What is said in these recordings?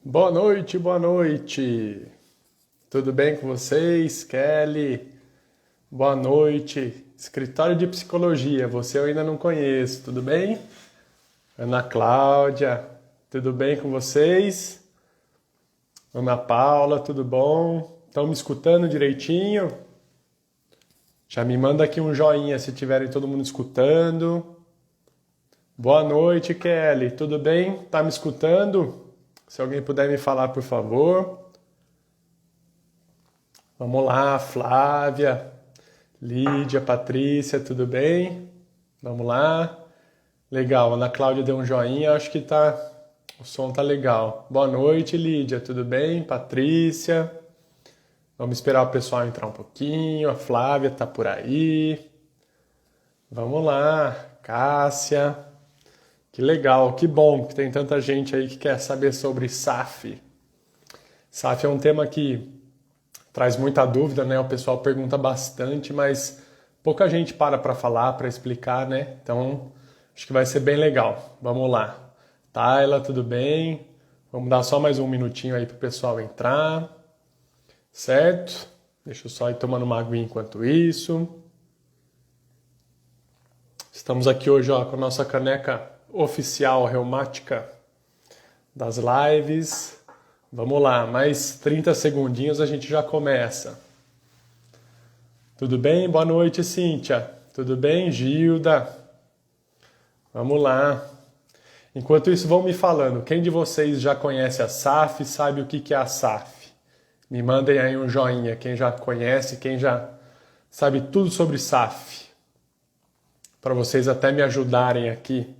Boa noite, boa noite. Tudo bem com vocês? Kelly, boa noite. Escritório de Psicologia, você eu ainda não conheço, tudo bem? Ana Cláudia, tudo bem com vocês? Ana Paula, tudo bom? Estão me escutando direitinho? Já me manda aqui um joinha se tiverem todo mundo escutando. Boa noite, Kelly, tudo bem? Tá me escutando? Se alguém puder me falar, por favor. Vamos lá, Flávia, Lídia, Patrícia, tudo bem? Vamos lá. Legal, Ana Cláudia deu um joinha, acho que o som tá legal. Boa noite, Lídia, tudo bem? Patrícia. Vamos esperar o pessoal entrar um pouquinho. A Flávia tá por aí. Vamos lá, Cássia. Que legal, que bom que tem tanta gente aí que quer saber sobre SAF. SAF é um tema que traz muita dúvida, né? O pessoal pergunta bastante, mas pouca gente para falar, para explicar, né? Então, acho que vai ser bem legal. Vamos lá. Tayla, tudo bem? Vamos dar só mais um minutinho aí para o pessoal entrar. Certo? Deixa eu só ir tomando uma aguinha enquanto isso. Estamos aqui hoje ó, com a nossa caneca oficial reumática das lives. Vamos lá, mais 30 segundinhos a gente já começa. Tudo bem? Boa noite, Cíntia. Tudo bem, Gilda? Vamos lá. Enquanto isso, vão me falando. Quem de vocês já conhece a SAF, sabe o que é a SAF? Me mandem aí um joinha. Quem já conhece, quem já sabe tudo sobre SAF. Para vocês até me ajudarem aqui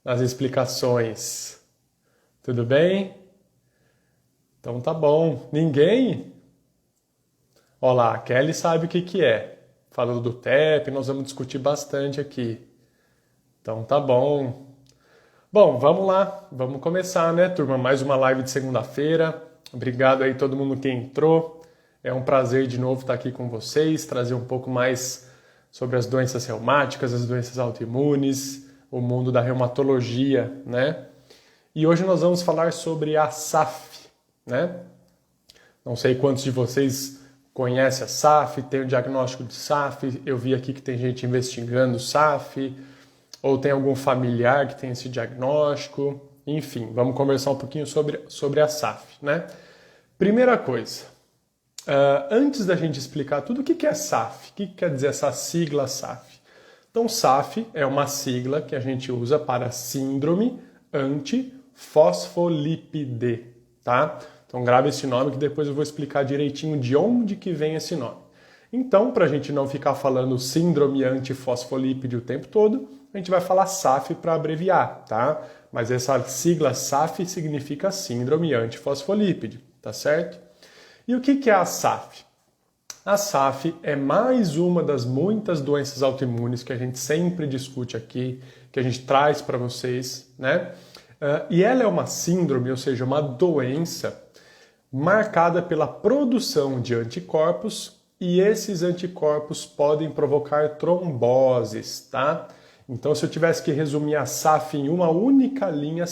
nas explicações. Tudo bem? Então tá bom. Ninguém? Olha lá, a Kelly sabe o que é. Falando do TEP, nós vamos discutir bastante aqui. Então tá bom. Bom, vamos lá. Vamos começar, né, turma? Mais uma live de segunda-feira. Obrigado aí todo mundo que entrou. É um prazer de novo estar aqui com vocês, trazer um pouco mais sobre as doenças reumáticas, as doenças autoimunes, o mundo da reumatologia, né? E hoje nós vamos falar sobre a SAF, né? Não sei quantos de vocês conhecem a SAF, tem o diagnóstico de SAF, eu vi aqui que tem gente investigando SAF, ou tem algum familiar que tem esse diagnóstico, enfim, vamos conversar um pouquinho sobre a SAF, né? Primeira coisa, antes da gente explicar tudo, o que é SAF? O que quer dizer essa sigla SAF? Então, SAF é uma sigla que a gente usa para síndrome antifosfolípide, tá? Então, grave esse nome que depois eu vou explicar direitinho de onde que vem esse nome. Então, para a gente não ficar falando síndrome antifosfolípide o tempo todo, a gente vai falar SAF para abreviar, tá? Mas essa sigla SAF significa síndrome antifosfolípide, tá certo? E o que é a SAF? A SAF é mais uma das muitas doenças autoimunes que a gente sempre discute aqui, que a gente traz para vocês, né? E ela é uma síndrome, ou seja, uma doença marcada pela produção de anticorpos e esses anticorpos podem provocar tromboses, tá? Então, se eu tivesse que resumir a SAF em uma única linha,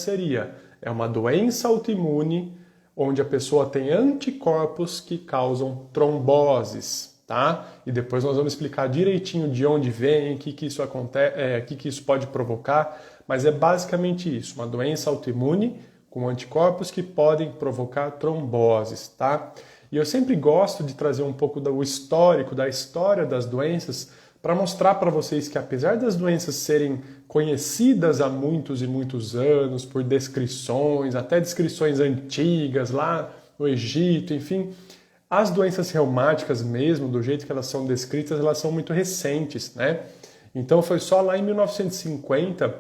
é uma doença autoimune onde a pessoa tem anticorpos que causam tromboses, tá? E depois nós vamos explicar direitinho de onde vem, o que isso acontece, o que isso pode provocar, mas é basicamente isso, uma doença autoimune com anticorpos que podem provocar tromboses, tá? E eu sempre gosto de trazer um pouco do histórico, da história das doenças, para mostrar para vocês que apesar das doenças serem conhecidas há muitos e muitos anos, por descrições, até descrições antigas lá no Egito, enfim, as doenças reumáticas mesmo, do jeito que elas são descritas, elas são muito recentes, né? Então foi só lá em 1950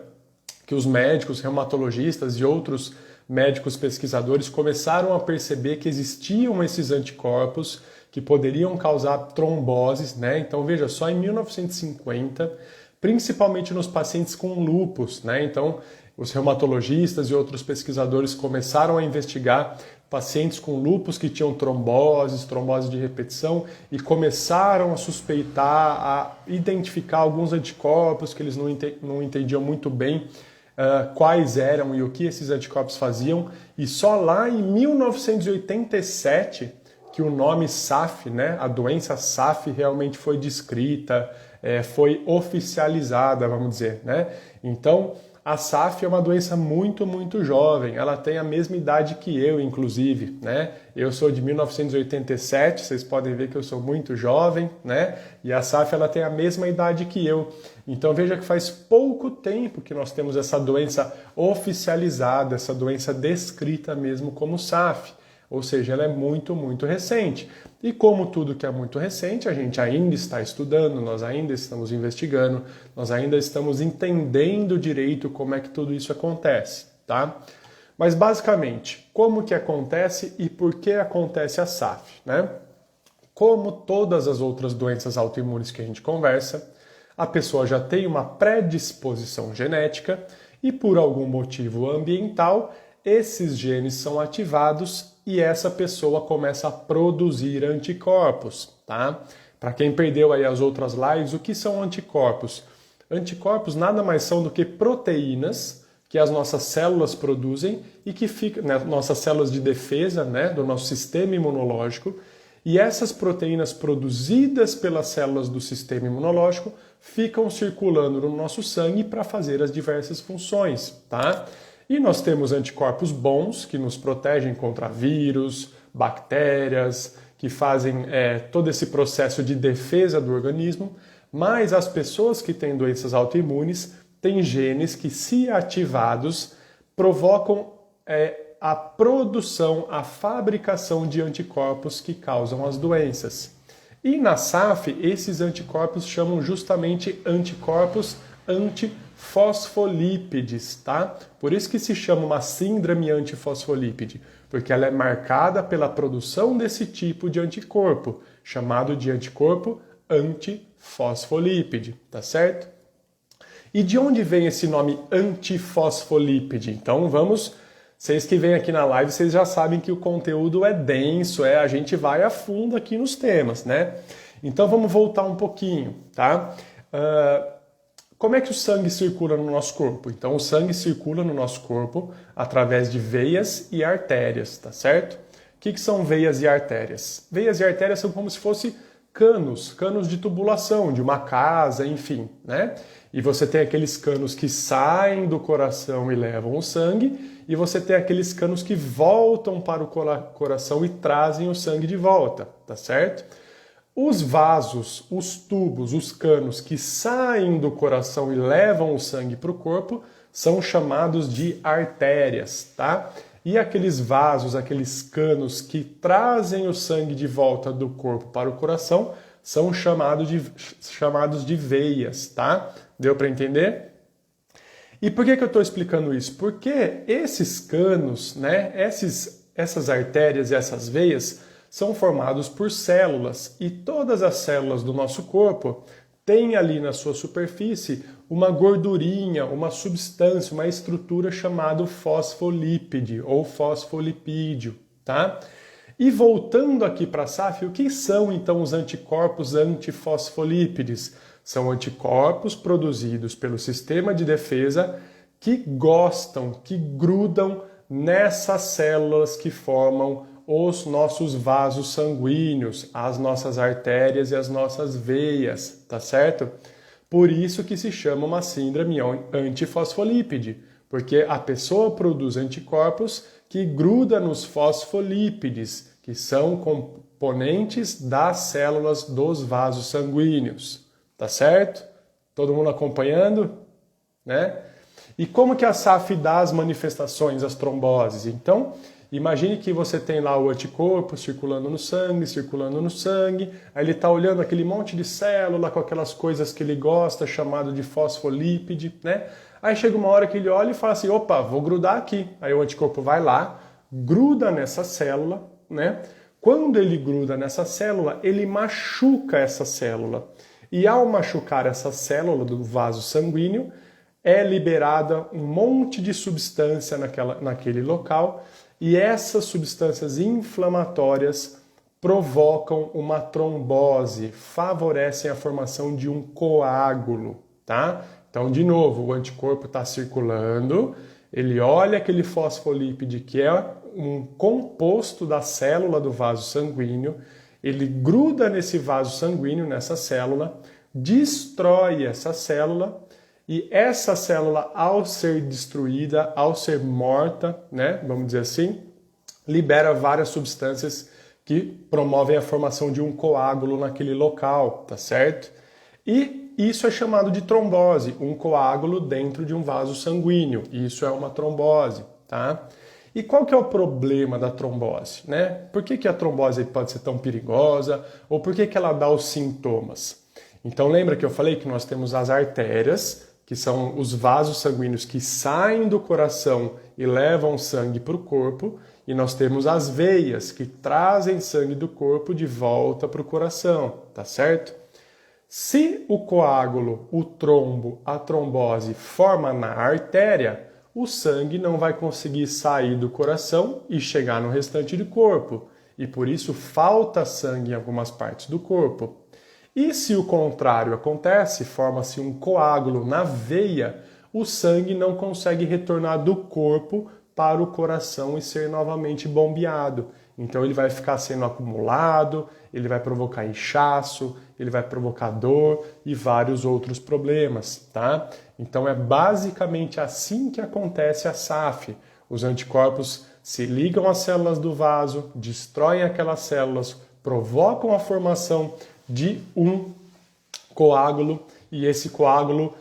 que os médicos reumatologistas e outros médicos pesquisadores começaram a perceber que existiam esses anticorpos que poderiam causar tromboses, né? Então veja, só em 1950, principalmente nos pacientes com lúpus, né? Então os reumatologistas e outros pesquisadores começaram a investigar pacientes com lúpus que tinham trombose de repetição e começaram a suspeitar, a identificar alguns anticorpos que eles não entendiam muito bem quais eram e o que esses anticorpos faziam, e só lá em 1987 que o nome SAF, né, a doença SAF realmente foi descrita, foi oficializada, vamos dizer, né? Então, a SAF é uma doença muito, muito jovem, ela tem a mesma idade que eu, inclusive, né? Eu sou de 1987, vocês podem ver que eu sou muito jovem, né? E a SAF, ela tem a mesma idade que eu. Então veja que faz pouco tempo que nós temos essa doença oficializada, essa doença descrita mesmo como SAF. Ou seja, ela é muito, muito recente. E como tudo que é muito recente, a gente ainda está estudando, nós ainda estamos investigando, nós ainda estamos entendendo direito como é que tudo isso acontece, tá? Mas basicamente, como que acontece e por que acontece a SAF, né? Como todas as outras doenças autoimunes que a gente conversa, a pessoa já tem uma predisposição genética e por algum motivo ambiental, esses genes são ativados e essa pessoa começa a produzir anticorpos, tá? Para quem perdeu aí as outras lives, o que são anticorpos? Anticorpos nada mais são do que proteínas que as nossas células produzem e que ficam, né, nossas células de defesa, né, do nosso sistema imunológico, e essas proteínas produzidas pelas células do sistema imunológico ficam circulando no nosso sangue para fazer as diversas funções, tá? E nós temos anticorpos bons que nos protegem contra vírus, bactérias, que fazem todo esse processo de defesa do organismo, mas as pessoas que têm doenças autoimunes têm genes que, se ativados, provocam a produção, a fabricação de anticorpos que causam as doenças. E na SAF, esses anticorpos chamam justamente anticorpos antifosfolípides, tá? Por isso que se chama uma síndrome antifosfolípide, porque ela é marcada pela produção desse tipo de anticorpo, chamado de anticorpo antifosfolípide, tá certo? E de onde vem esse nome antifosfolípide? Então vamos, vocês que vêm aqui na live, vocês já sabem que o conteúdo é denso, a gente vai a fundo aqui nos temas, né? Então vamos voltar um pouquinho, tá? Como é que o sangue circula no nosso corpo? Então, o sangue circula no nosso corpo através de veias e artérias, tá certo? O que são veias e artérias? Veias e artérias são como se fossem canos de tubulação, de uma casa, enfim, né? E você tem aqueles canos que saem do coração e levam o sangue, e você tem aqueles canos que voltam para o coração e trazem o sangue de volta, tá certo? Os vasos, os tubos, os canos que saem do coração e levam o sangue para o corpo são chamados de artérias, tá? E aqueles vasos, aqueles canos que trazem o sangue de volta do corpo para o coração são chamados de veias, tá? Deu para entender? E por que eu estou explicando isso? Porque esses canos, né, essas artérias e essas veias são formados por células e todas as células do nosso corpo têm ali na sua superfície uma gordurinha, uma substância, uma estrutura chamada fosfolípide ou fosfolipídio, tá? E voltando aqui para a SAF, o que são então os anticorpos antifosfolípides? São anticorpos produzidos pelo sistema de defesa que grudam nessas células que formam os nossos vasos sanguíneos, as nossas artérias e as nossas veias, tá certo? Por isso que se chama uma síndrome antifosfolípide, porque a pessoa produz anticorpos que grudam nos fosfolípides, que são componentes das células dos vasos sanguíneos, tá certo? Todo mundo acompanhando, né? E como que a SAF dá as manifestações, as tromboses? Então, imagine que você tem lá o anticorpo circulando no sangue, aí ele está olhando aquele monte de célula com aquelas coisas que ele gosta, chamado de fosfolípide, né? Aí chega uma hora que ele olha e fala assim, opa, vou grudar aqui. Aí o anticorpo vai lá, gruda nessa célula, né? Quando ele gruda nessa célula, ele machuca essa célula. E ao machucar essa célula do vaso sanguíneo, é liberada um monte de substância naquele local, e essas substâncias inflamatórias provocam uma trombose, favorecem a formação de um coágulo, tá? Então, de novo, o anticorpo está circulando, ele olha aquele fosfolípide que é um composto da célula do vaso sanguíneo, ele gruda nesse vaso sanguíneo, nessa célula, destrói essa célula e essa célula, ao ser destruída, ao ser morta, né, vamos dizer assim, libera várias substâncias que promovem a formação de um coágulo naquele local, tá certo? E isso é chamado de trombose, um coágulo dentro de um vaso sanguíneo. Isso é uma trombose, tá? E qual que é o problema da trombose, né? Por que a trombose pode ser tão perigosa? Ou por que ela dá os sintomas? Então lembra que eu falei que nós temos as artérias, que são os vasos sanguíneos que saem do coração e levam sangue para o corpo, e nós temos as veias, que trazem sangue do corpo de volta para o coração, tá certo? Se o coágulo, o trombo, a trombose forma na artéria, o sangue não vai conseguir sair do coração e chegar no restante do corpo, e por isso falta sangue em algumas partes do corpo. E se o contrário acontece, forma-se um coágulo na veia, o sangue não consegue retornar do corpo para o coração e ser novamente bombeado. Então ele vai ficar sendo acumulado, ele vai provocar inchaço, ele vai provocar dor e vários outros problemas, tá? Então é basicamente assim que acontece a SAF. Os anticorpos se ligam às células do vaso, destroem aquelas células, provocam a formação de um coágulo e esse coágulo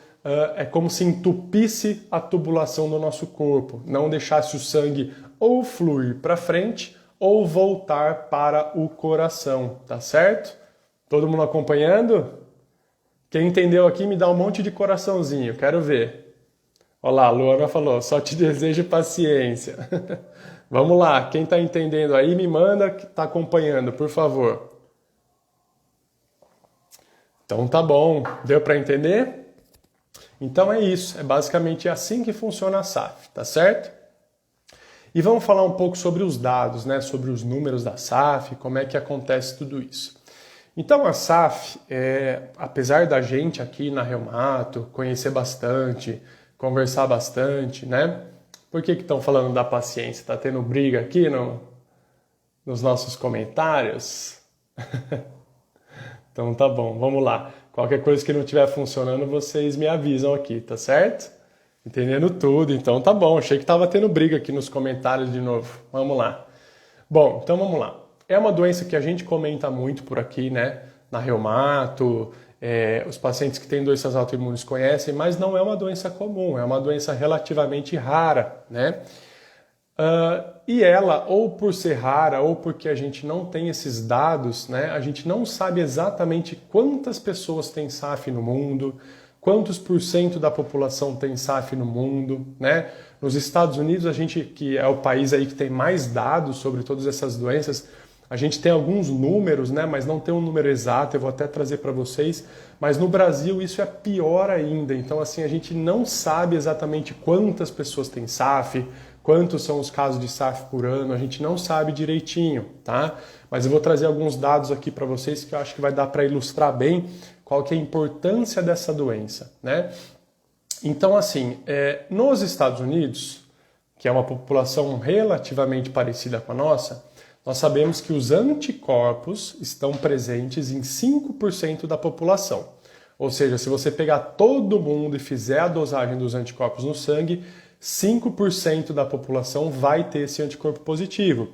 é como se entupisse a tubulação do nosso corpo, não deixasse o sangue ou fluir para frente ou voltar para o coração, tá certo? Todo mundo acompanhando? Quem entendeu aqui me dá um monte de coraçãozinho, quero ver. Olá, a Luana falou, só te desejo paciência. Vamos lá, quem está entendendo aí me manda que está acompanhando, por favor. Então tá bom, deu para entender? Então é isso, é basicamente assim que funciona a SAF, tá certo? E vamos falar um pouco sobre os dados, né? Sobre os números da SAF, como é que acontece tudo isso. Então a SAF, apesar da gente aqui na Reumato conhecer bastante, conversar bastante, né? Por que estão falando da paciência? Tá tendo briga aqui nos nossos comentários? Então tá bom, vamos lá. Qualquer coisa que não estiver funcionando, vocês me avisam aqui, tá certo? Entendendo tudo, então tá bom. Achei que tava tendo briga aqui nos comentários de novo. Vamos lá. Bom, então vamos lá. É uma doença que a gente comenta muito por aqui, né? Na Reumato, os pacientes que têm doenças autoimunes conhecem, mas não é uma doença comum, é uma doença relativamente rara, né? E ela, ou por ser rara, ou porque a gente não tem esses dados, né? A gente não sabe exatamente quantas pessoas têm SAF no mundo, quantos % da população tem SAF no mundo, né? Nos Estados Unidos, a gente, que é o país aí que tem mais dados sobre todas essas doenças, a gente tem alguns números, né? Mas não tem um número exato, eu vou até trazer para vocês. Mas no Brasil isso é pior ainda. Então, assim, a gente não sabe exatamente quantas pessoas têm SAF, quantos são os casos de SAF por ano, a gente não sabe direitinho, tá? Mas eu vou trazer alguns dados aqui para vocês que eu acho que vai dar para ilustrar bem qual que é a importância dessa doença, né? Então, assim, nos Estados Unidos, que é uma população relativamente parecida com a nossa, nós sabemos que os anticorpos estão presentes em 5% da população. Ou seja, se você pegar todo mundo e fizer a dosagem dos anticorpos no sangue, 5% da população vai ter esse anticorpo positivo.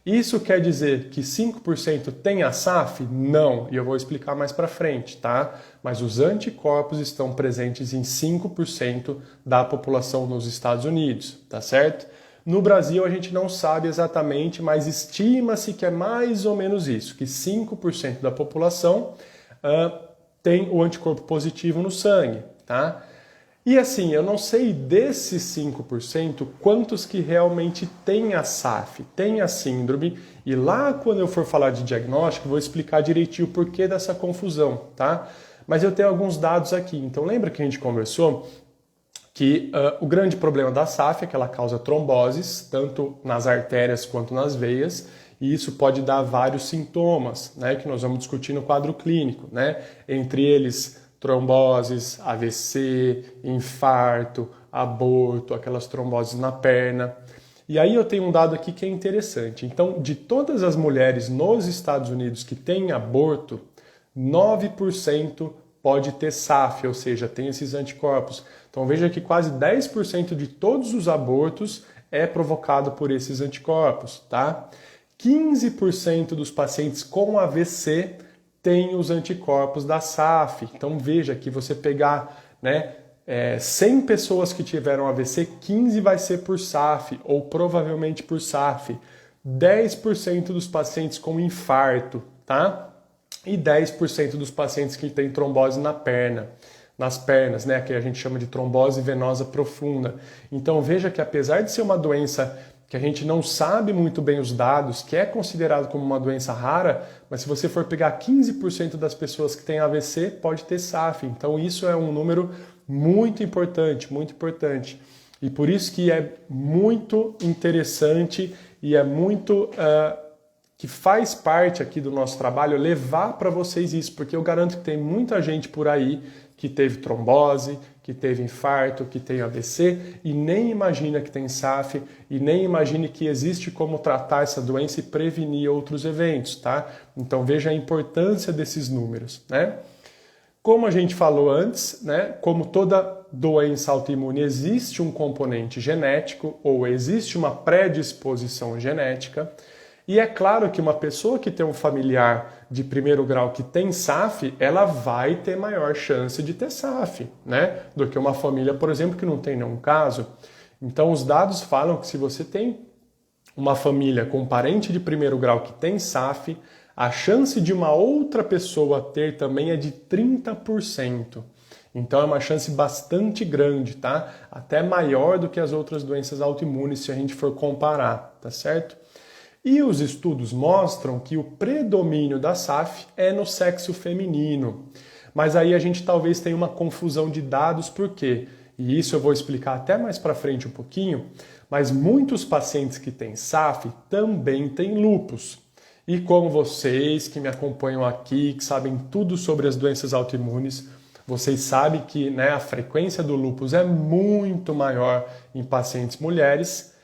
Isso quer dizer que 5% tem a SAF? Não, e eu vou explicar mais para frente, tá? Mas os anticorpos estão presentes em 5% da população nos Estados Unidos, tá certo? No Brasil a gente não sabe exatamente, mas estima-se que é mais ou menos isso, que 5% da população tem o anticorpo positivo no sangue, tá? E assim, eu não sei desses 5% quantos que realmente têm a SAF, têm a síndrome, e lá quando eu for falar de diagnóstico, vou explicar direitinho o porquê dessa confusão, tá? Mas eu tenho alguns dados aqui, então lembra que a gente conversou que o grande problema da SAF é que ela causa tromboses, tanto nas artérias quanto nas veias, e isso pode dar vários sintomas, né, que nós vamos discutir no quadro clínico, né? Entre eles, tromboses, AVC, infarto, aborto, aquelas tromboses na perna. E aí eu tenho um dado aqui que é interessante. Então, de todas as mulheres nos Estados Unidos que têm aborto, 9% pode ter SAF, ou seja, tem esses anticorpos. Então veja que quase 10% de todos os abortos é provocado por esses anticorpos, tá? 15% dos pacientes com AVC têm os anticorpos da SAF. Então veja que você pegar, 100 pessoas que tiveram AVC, 15 vai ser por SAF, ou provavelmente por SAF. 10% dos pacientes com infarto, tá? E 10% dos pacientes que têm trombose nas pernas, né, que a gente chama de trombose venosa profunda. Então veja que apesar de ser uma doença que a gente não sabe muito bem os dados, que é considerado como uma doença rara, mas se você for pegar 15% das pessoas que têm AVC, pode ter SAF. Então isso é um número muito importante, muito importante. E por isso que é muito interessante e é muito... que faz parte aqui do nosso trabalho levar para vocês isso, porque eu garanto que tem muita gente por aí que teve trombose, que teve infarto, que tem AVC e nem imagina que tem SAF e nem imagine que existe como tratar essa doença e prevenir outros eventos, tá? Então veja a importância desses números, né? Como a gente falou antes, né, como toda doença autoimune existe um componente genético ou existe uma predisposição genética. E é claro que uma pessoa que tem um familiar de primeiro grau que tem SAF, ela vai ter maior chance de ter SAF, né? Do que uma família, por exemplo, que não tem nenhum caso. Então os dados falam que se você tem uma família com um parente de primeiro grau que tem SAF, a chance de uma outra pessoa ter também é de 30%. Então é uma chance bastante grande, tá? Até maior do que as outras doenças autoimunes se a gente for comparar, tá certo? E os estudos mostram que o predomínio da SAF é no sexo feminino. Mas aí a gente talvez tenha uma confusão de dados, por quê? E isso eu vou explicar até mais para frente um pouquinho, mas muitos pacientes que têm SAF também têm lúpus. E como vocês que me acompanham aqui, que sabem tudo sobre as doenças autoimunes, vocês sabem que, né, a frequência do lúpus é muito maior em pacientes mulheres.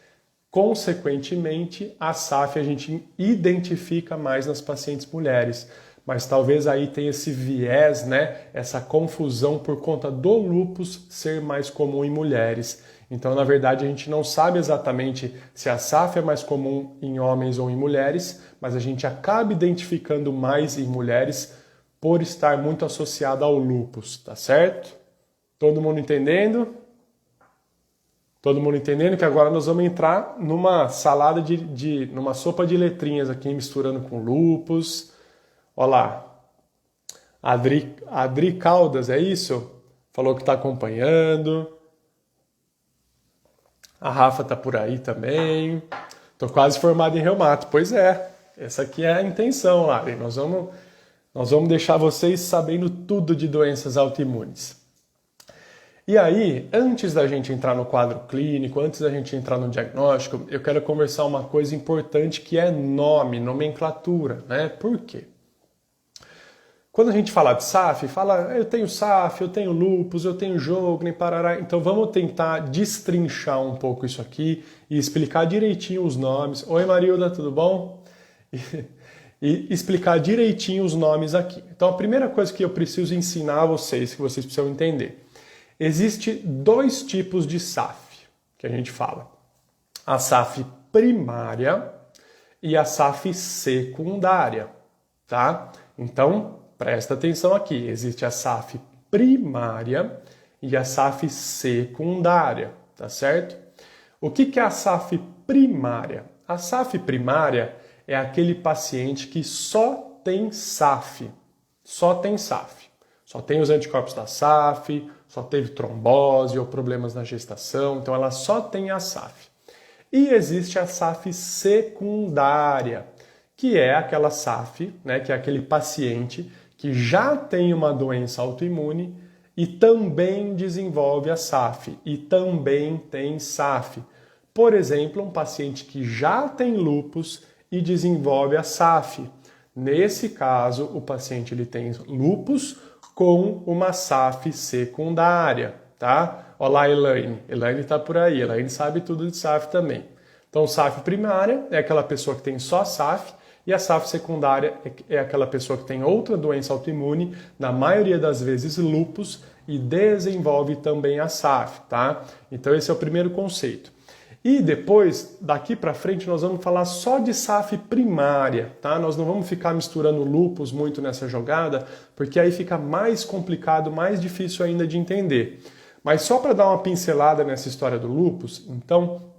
Consequentemente, a SAF a gente identifica mais nas pacientes mulheres, mas talvez aí tenha esse viés, né, essa confusão por conta do lúpus ser mais comum em mulheres. Então, na verdade, a gente não sabe exatamente se a SAF é mais comum em homens ou em mulheres, mas a gente acaba identificando mais em mulheres por estar muito associada ao lúpus, tá certo? Todo mundo entendendo? Todo mundo entendendo que agora nós vamos entrar numa salada numa sopa de letrinhas aqui, misturando com lúpus. Olha lá. Adri Caldas, é isso? Falou que está acompanhando. A Rafa está por aí também. Estou quase formado em reumato. Pois é, essa aqui é a intenção, Lari. Nós vamos deixar vocês sabendo tudo de doenças autoimunes. E aí, antes da gente entrar no quadro clínico, antes da gente entrar no diagnóstico, eu quero conversar uma coisa importante que é nomenclatura, né? Por quê? Quando a gente fala de SAF, fala, eu tenho SAF, eu tenho lúpus, eu tenho Sjögren, parará. Então vamos tentar destrinchar um pouco isso aqui e explicar direitinho os nomes. Oi Marilda, tudo bom? E explicar direitinho os nomes aqui. Então a primeira coisa que eu preciso ensinar a vocês, que vocês precisam entender. Existe dois tipos de SAF que a gente fala. A SAF primária e a SAF secundária, tá? Então, presta atenção aqui. Existe a SAF primária e a SAF secundária, tá certo? O que é a SAF primária? A SAF primária é aquele paciente que só tem SAF. Só tem SAF. Só tem os anticorpos da SAF, só teve trombose ou problemas na gestação, então ela só tem a SAF. E existe a SAF secundária, que é aquela SAF, né, que é aquele paciente que já tem uma doença autoimune e também desenvolve a SAF, e também tem SAF. Por exemplo, um paciente que já tem lúpus e desenvolve a SAF. Nesse caso, o paciente ele tem lúpus com uma SAF secundária, tá? Olá, Elaine. Elaine está por aí. Elaine sabe tudo de SAF também. Então, SAF primária é aquela pessoa que tem só SAF, e a SAF secundária é aquela pessoa que tem outra doença autoimune, na maioria das vezes lúpus, e desenvolve também a SAF, tá? Então esse é o primeiro conceito. E depois, daqui para frente, nós vamos falar só de SAF primária, tá? Nós não vamos ficar misturando lúpus muito nessa jogada, porque aí fica mais complicado, mais difícil ainda de entender. Mas só para dar uma pincelada nessa história do lúpus, então,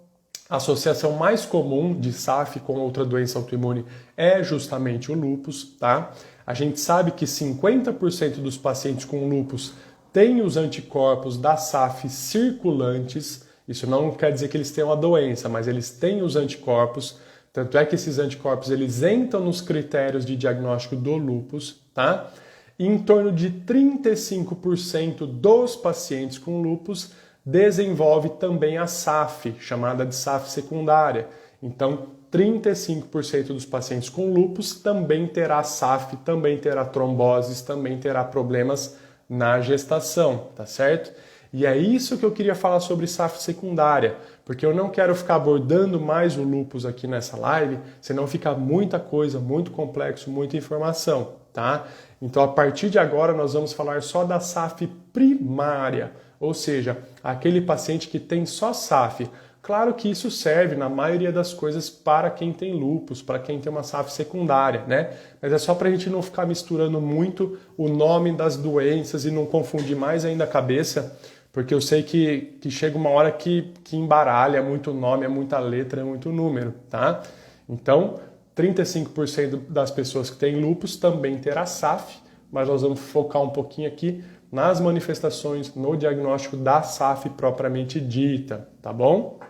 a associação mais comum de SAF com outra doença autoimune é justamente o lúpus, tá? A gente sabe que 50% dos pacientes com lúpus têm os anticorpos da SAF circulantes. Isso não quer dizer que eles tenham a doença, mas eles têm os anticorpos. Tanto é que esses anticorpos eles entram nos critérios de diagnóstico do lúpus, tá? E em torno de 35% dos pacientes com lúpus desenvolve também a SAF, chamada de SAF secundária. Então, 35% dos pacientes com lúpus também terá SAF, também terá tromboses, também terá problemas na gestação, tá certo? E é isso que eu queria falar sobre SAF secundária, porque eu não quero ficar abordando mais o lúpus aqui nessa live, senão fica muita coisa, muito complexo, muita informação, tá? Então, a partir de agora, nós vamos falar só da SAF primária, ou seja, aquele paciente que tem só SAF. Claro que isso serve, na maioria das coisas, para quem tem lúpus, para quem tem uma SAF secundária, né? Mas é só para a gente não ficar misturando muito o nome das doenças e não confundir mais ainda a cabeça, porque eu sei que chega uma hora que embaralha, é muito nome, é muita letra, é muito número, tá? Então, 35% das pessoas que têm lúpus também terá SAF, mas nós vamos focar um pouquinho aqui nas manifestações, no diagnóstico da SAF propriamente dita, tá bom?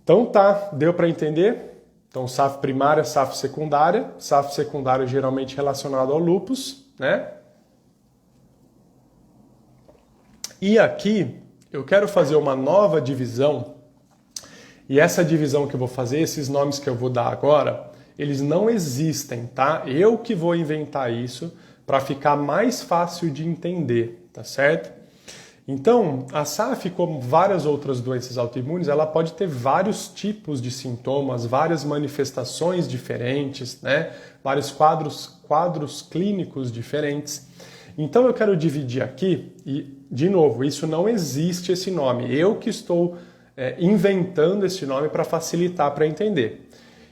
Então tá, deu para entender? Então SAF primária, SAF secundária geralmente relacionado ao lúpus, né? E aqui eu quero fazer uma nova divisão, e essa divisão que eu vou fazer, esses nomes que eu vou dar agora, eles não existem, tá? Eu que vou inventar isso para ficar mais fácil de entender, tá certo? Então, a SAF, como várias outras doenças autoimunes, ela pode ter vários tipos de sintomas, várias manifestações diferentes, né? Vários quadros clínicos diferentes. Então, eu quero dividir aqui, e, de novo, isso não existe esse nome. Eu que estou inventando esse nome para facilitar para entender.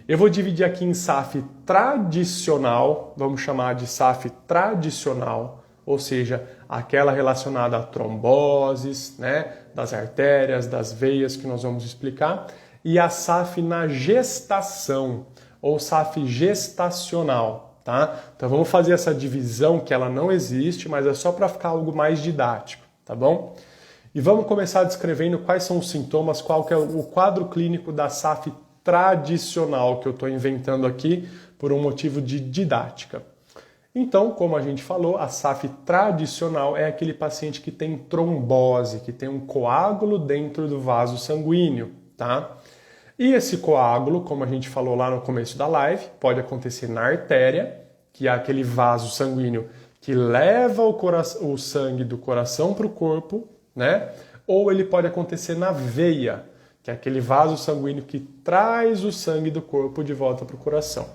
Eu vou dividir aqui em SAF tradicional, vamos chamar de SAF tradicional, ou seja, aquela relacionada a tromboses, né, das artérias, das veias, que nós vamos explicar, e a SAF na gestação, ou SAF gestacional, tá? Então vamos fazer essa divisão, que ela não existe, mas é só para ficar algo mais didático, tá bom? E vamos começar descrevendo quais são os sintomas, qual que é o quadro clínico da SAF tradicional, que eu estou inventando aqui por um motivo de didática. Então, como a gente falou, a SAF tradicional é aquele paciente que tem trombose, que tem um coágulo dentro do vaso sanguíneo, tá? E esse coágulo, como a gente falou lá no começo da live, pode acontecer na artéria, que é aquele vaso sanguíneo que leva o sangue do coração para o corpo, né? Ou ele pode acontecer na veia, que é aquele vaso sanguíneo que traz o sangue do corpo de volta para o coração.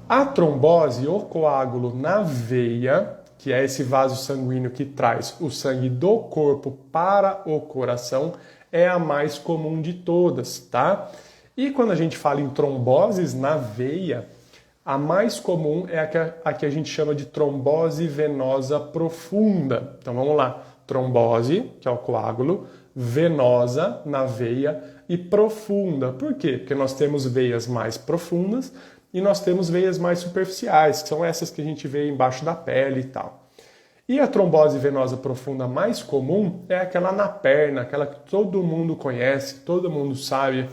A trombose, ou coágulo na veia, que é esse vaso sanguíneo que traz o sangue do corpo para o coração, é a mais comum de todas, tá? E quando a gente fala em tromboses na veia, a mais comum é a que a gente chama de trombose venosa profunda. Então vamos lá, trombose, que é o coágulo, venosa na veia e profunda. Por quê? Porque nós temos veias mais profundas e nós temos veias mais superficiais, que são essas que a gente vê embaixo da pele e tal. E a trombose venosa profunda mais comum é aquela na perna, aquela que todo mundo conhece, todo mundo sabe,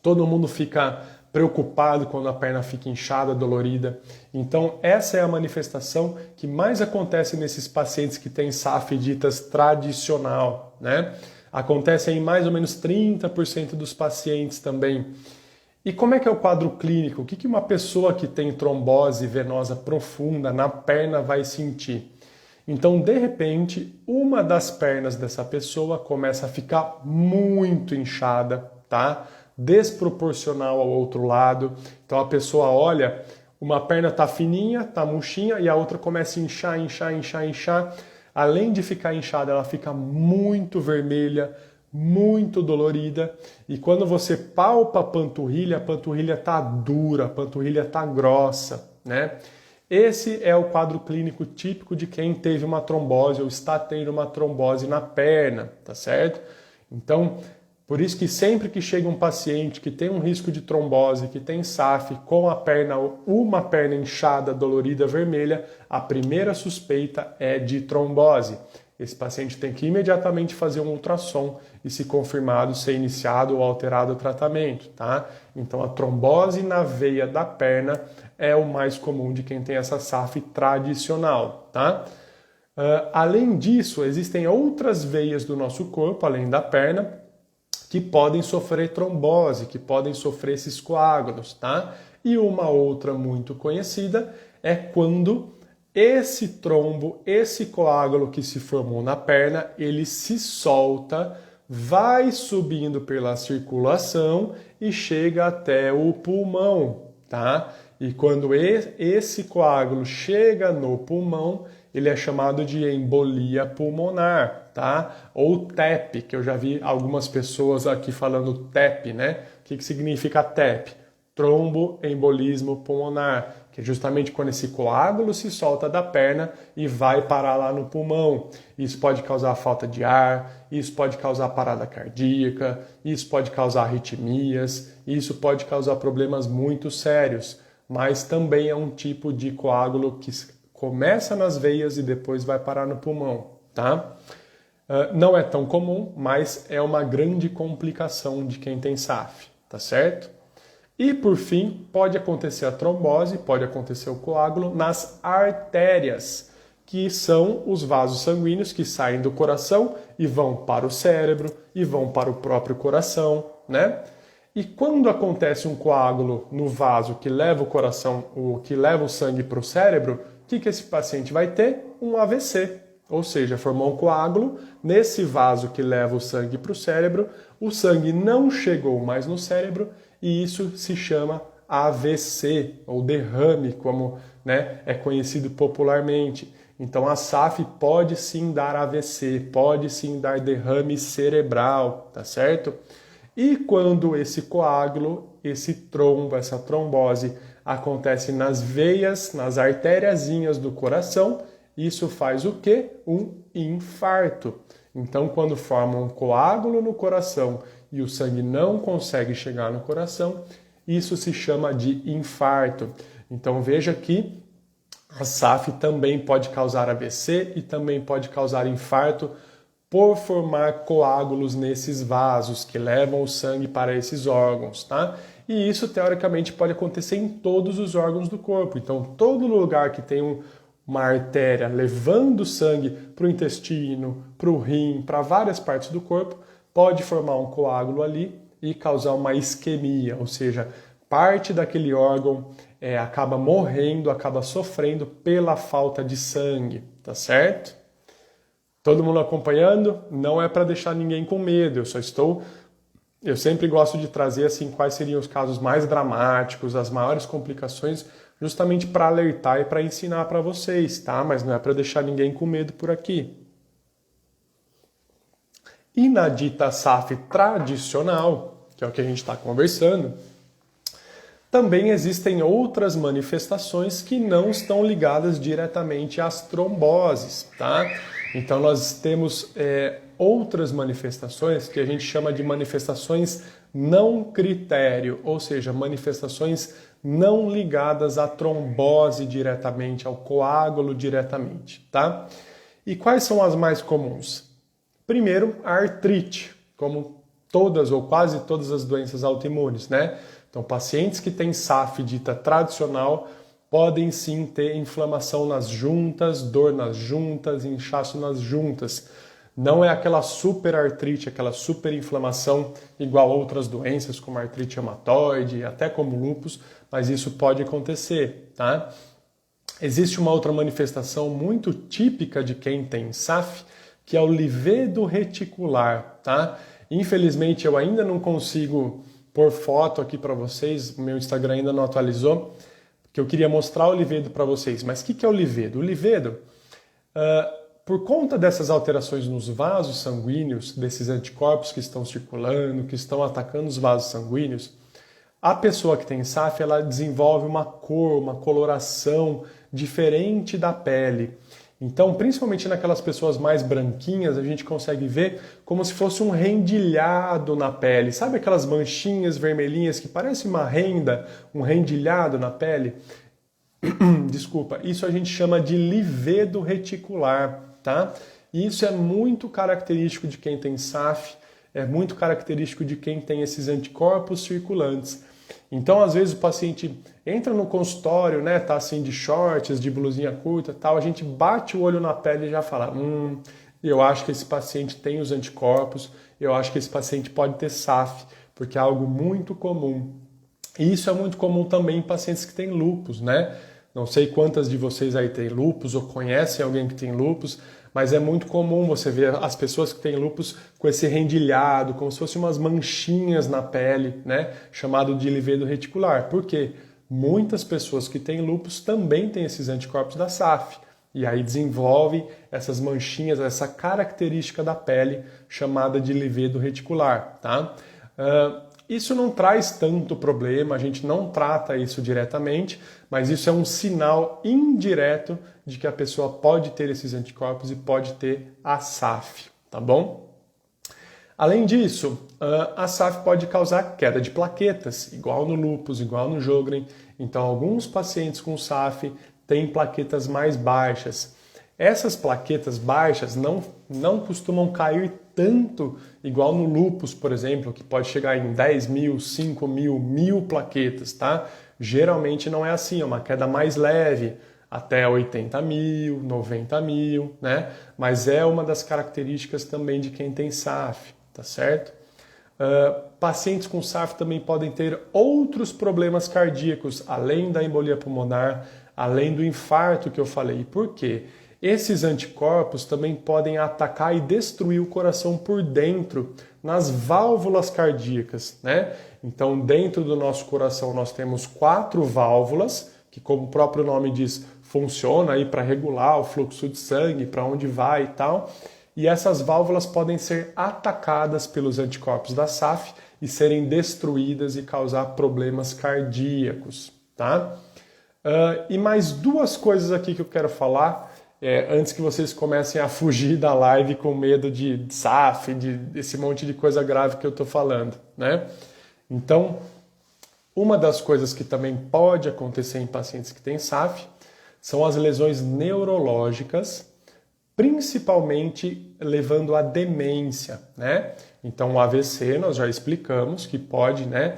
todo mundo fica preocupado quando a perna fica inchada, dolorida. Então essa é a manifestação que mais acontece nesses pacientes que têm SAF ditas tradicional, né? Acontece em mais ou menos 30% dos pacientes também. E como é que é o quadro clínico? O que uma pessoa que tem trombose venosa profunda na perna vai sentir? Então, de repente, uma das pernas dessa pessoa começa a ficar muito inchada, tá? Desproporcional ao outro lado. Então a pessoa olha, uma perna tá fininha, tá murchinha e a outra começa a inchar, inchar, inchar, inchar. Além de ficar inchada, ela fica muito vermelha, muito dolorida. E quando você palpa a panturrilha tá dura, a panturrilha tá grossa, né? Esse é o quadro clínico típico de quem teve uma trombose ou está tendo uma trombose na perna, tá certo? Então, por isso que sempre que chega um paciente que tem um risco de trombose, que tem SAF com a perna, uma perna inchada, dolorida, vermelha, a primeira suspeita é de trombose. Esse paciente tem que imediatamente fazer um ultrassom e, se confirmado, ser iniciado ou alterado o tratamento, tá? Então a trombose na veia da perna é o mais comum de quem tem essa SAF tradicional, tá? Além disso, existem outras veias do nosso corpo, além da perna, que podem sofrer trombose, que podem sofrer esses coágulos, tá? E uma outra muito conhecida é quando esse trombo, esse coágulo que se formou na perna, ele se solta, vai subindo pela circulação e chega até o pulmão, tá? E quando esse coágulo chega no pulmão, ele é chamado de embolia pulmonar, tá? Ou TEP, que eu já vi algumas pessoas aqui falando TEP, né? O que significa TEP? Tromboembolismo pulmonar, que é justamente quando esse coágulo se solta da perna e vai parar lá no pulmão. Isso pode causar falta de ar, isso pode causar parada cardíaca, isso pode causar arritmias, isso pode causar problemas muito sérios, mas também é um tipo de coágulo que começa nas veias e depois vai parar no pulmão, tá? Não é tão comum, mas é uma grande complicação de quem tem SAF, tá certo? E, por fim, pode acontecer a trombose, pode acontecer o coágulo nas artérias, que são os vasos sanguíneos que saem do coração e vão para o cérebro e vão para o próprio coração, né? E quando acontece um coágulo no vaso que leva o coração, que leva o sangue para o cérebro, o que esse paciente vai ter? Um AVC. Ou seja, formou um coágulo nesse vaso que leva o sangue para o cérebro, o sangue não chegou mais no cérebro e isso se chama AVC, ou derrame, como, né, é conhecido popularmente. Então a SAF pode sim dar AVC, pode sim dar derrame cerebral, tá certo? E quando esse coágulo, esse trombo, essa trombose acontece nas veias, nas artériazinhas do coração, isso faz o quê? Um infarto. Então, quando forma um coágulo no coração e o sangue não consegue chegar no coração, isso se chama de infarto. Então, veja que a SAF também pode causar AVC e também pode causar infarto por formar coágulos nesses vasos que levam o sangue para esses órgãos, tá? E isso, teoricamente, pode acontecer em todos os órgãos do corpo. Então, todo lugar que tem uma artéria levando sangue para o intestino, para o rim, para várias partes do corpo, pode formar um coágulo ali e causar uma isquemia, ou seja, parte daquele órgão acaba morrendo, acaba sofrendo pela falta de sangue, tá certo? Todo mundo acompanhando? Não é para deixar ninguém com medo, eu sempre gosto de trazer assim quais seriam os casos mais dramáticos, as maiores complicações, justamente para alertar e para ensinar para vocês, tá? Mas não é para deixar ninguém com medo por aqui. E na dita SAF tradicional, que é o que a gente está conversando, também existem outras manifestações que não estão ligadas diretamente às tromboses, tá? Então nós temos outras manifestações que a gente chama de manifestações não critério, ou seja, manifestações não ligadas à trombose diretamente, ao coágulo diretamente, tá? E quais são as mais comuns? Primeiro, a artrite, como todas ou quase todas as doenças autoimunes, né? Então, pacientes que têm SAF dita tradicional podem sim ter inflamação nas juntas, dor nas juntas, inchaço nas juntas. Não é aquela super artrite, aquela super inflamação igual a outras doenças, como artrite reumatoide, até como lúpus, mas isso pode acontecer, tá? Existe uma outra manifestação muito típica de quem tem SAF, que é o livedo reticular, tá? Infelizmente eu ainda não consigo pôr foto aqui para vocês, o meu Instagram ainda não atualizou, porque eu queria mostrar o livedo para vocês. Mas o que é o livedo? O livedo, por conta dessas alterações nos vasos sanguíneos, desses anticorpos que estão circulando, que estão atacando os vasos sanguíneos, a pessoa que tem SAF, ela desenvolve uma cor, uma coloração diferente da pele. Então, principalmente naquelas pessoas mais branquinhas, a gente consegue ver como se fosse um rendilhado na pele. Sabe aquelas manchinhas vermelhinhas que parece uma renda, um rendilhado na pele? Desculpa, isso a gente chama de livedo reticular, tá? E isso é muito característico de quem tem SAF, é muito característico de quem tem esses anticorpos circulantes. Então, às vezes o paciente entra no consultório, né, tá assim de shorts, de blusinha curta, tal, a gente bate o olho na pele e já fala, eu acho que esse paciente tem os anticorpos, eu acho que esse paciente pode ter SAF, porque é algo muito comum. E isso é muito comum também em pacientes que têm lúpus, né? Não sei quantas de vocês aí têm lúpus ou conhecem alguém que tem lúpus, mas é muito comum você ver as pessoas que têm lúpus com esse rendilhado, como se fossem umas manchinhas na pele, né? Chamado de livedo reticular. Por quê? Muitas pessoas que têm lúpus também têm esses anticorpos da SAF. E aí desenvolve essas manchinhas, essa característica da pele chamada de livedo reticular, tá? Isso não traz tanto problema, a gente não trata isso diretamente, mas isso é um sinal indireto de que a pessoa pode ter esses anticorpos e pode ter a SAF, tá bom? Além disso, a SAF pode causar queda de plaquetas, igual no lúpus, igual no Sjögren. Então, alguns pacientes com SAF têm plaquetas mais baixas. Essas plaquetas baixas não costumam cair tanto igual no lúpus, por exemplo, que pode chegar em 10 mil, 5 mil, 1000 plaquetas, tá? Geralmente não é assim, é uma queda mais leve, até 80 mil, 90 mil, né? Mas é uma das características também de quem tem SAF, tá certo? Pacientes com SAF também podem ter outros problemas cardíacos, além da embolia pulmonar, além do infarto que eu falei. Por quê? Esses anticorpos também podem atacar e destruir o coração por dentro, nas válvulas cardíacas, né? Então, dentro do nosso coração nós temos 4 válvulas, que como o próprio nome diz, funciona aí para regular o fluxo de sangue, para onde vai e tal. E essas válvulas podem ser atacadas pelos anticorpos da SAF e serem destruídas e causar problemas cardíacos, tá? E mais 2 coisas aqui que eu quero falar, antes que vocês comecem a fugir da live com medo de SAF, desse monte de coisa grave que eu estou falando, né? Então, uma das coisas que também pode acontecer em pacientes que têm SAF são as lesões neurológicas, principalmente levando à demência, né? Então, o AVC, nós já explicamos que pode, né?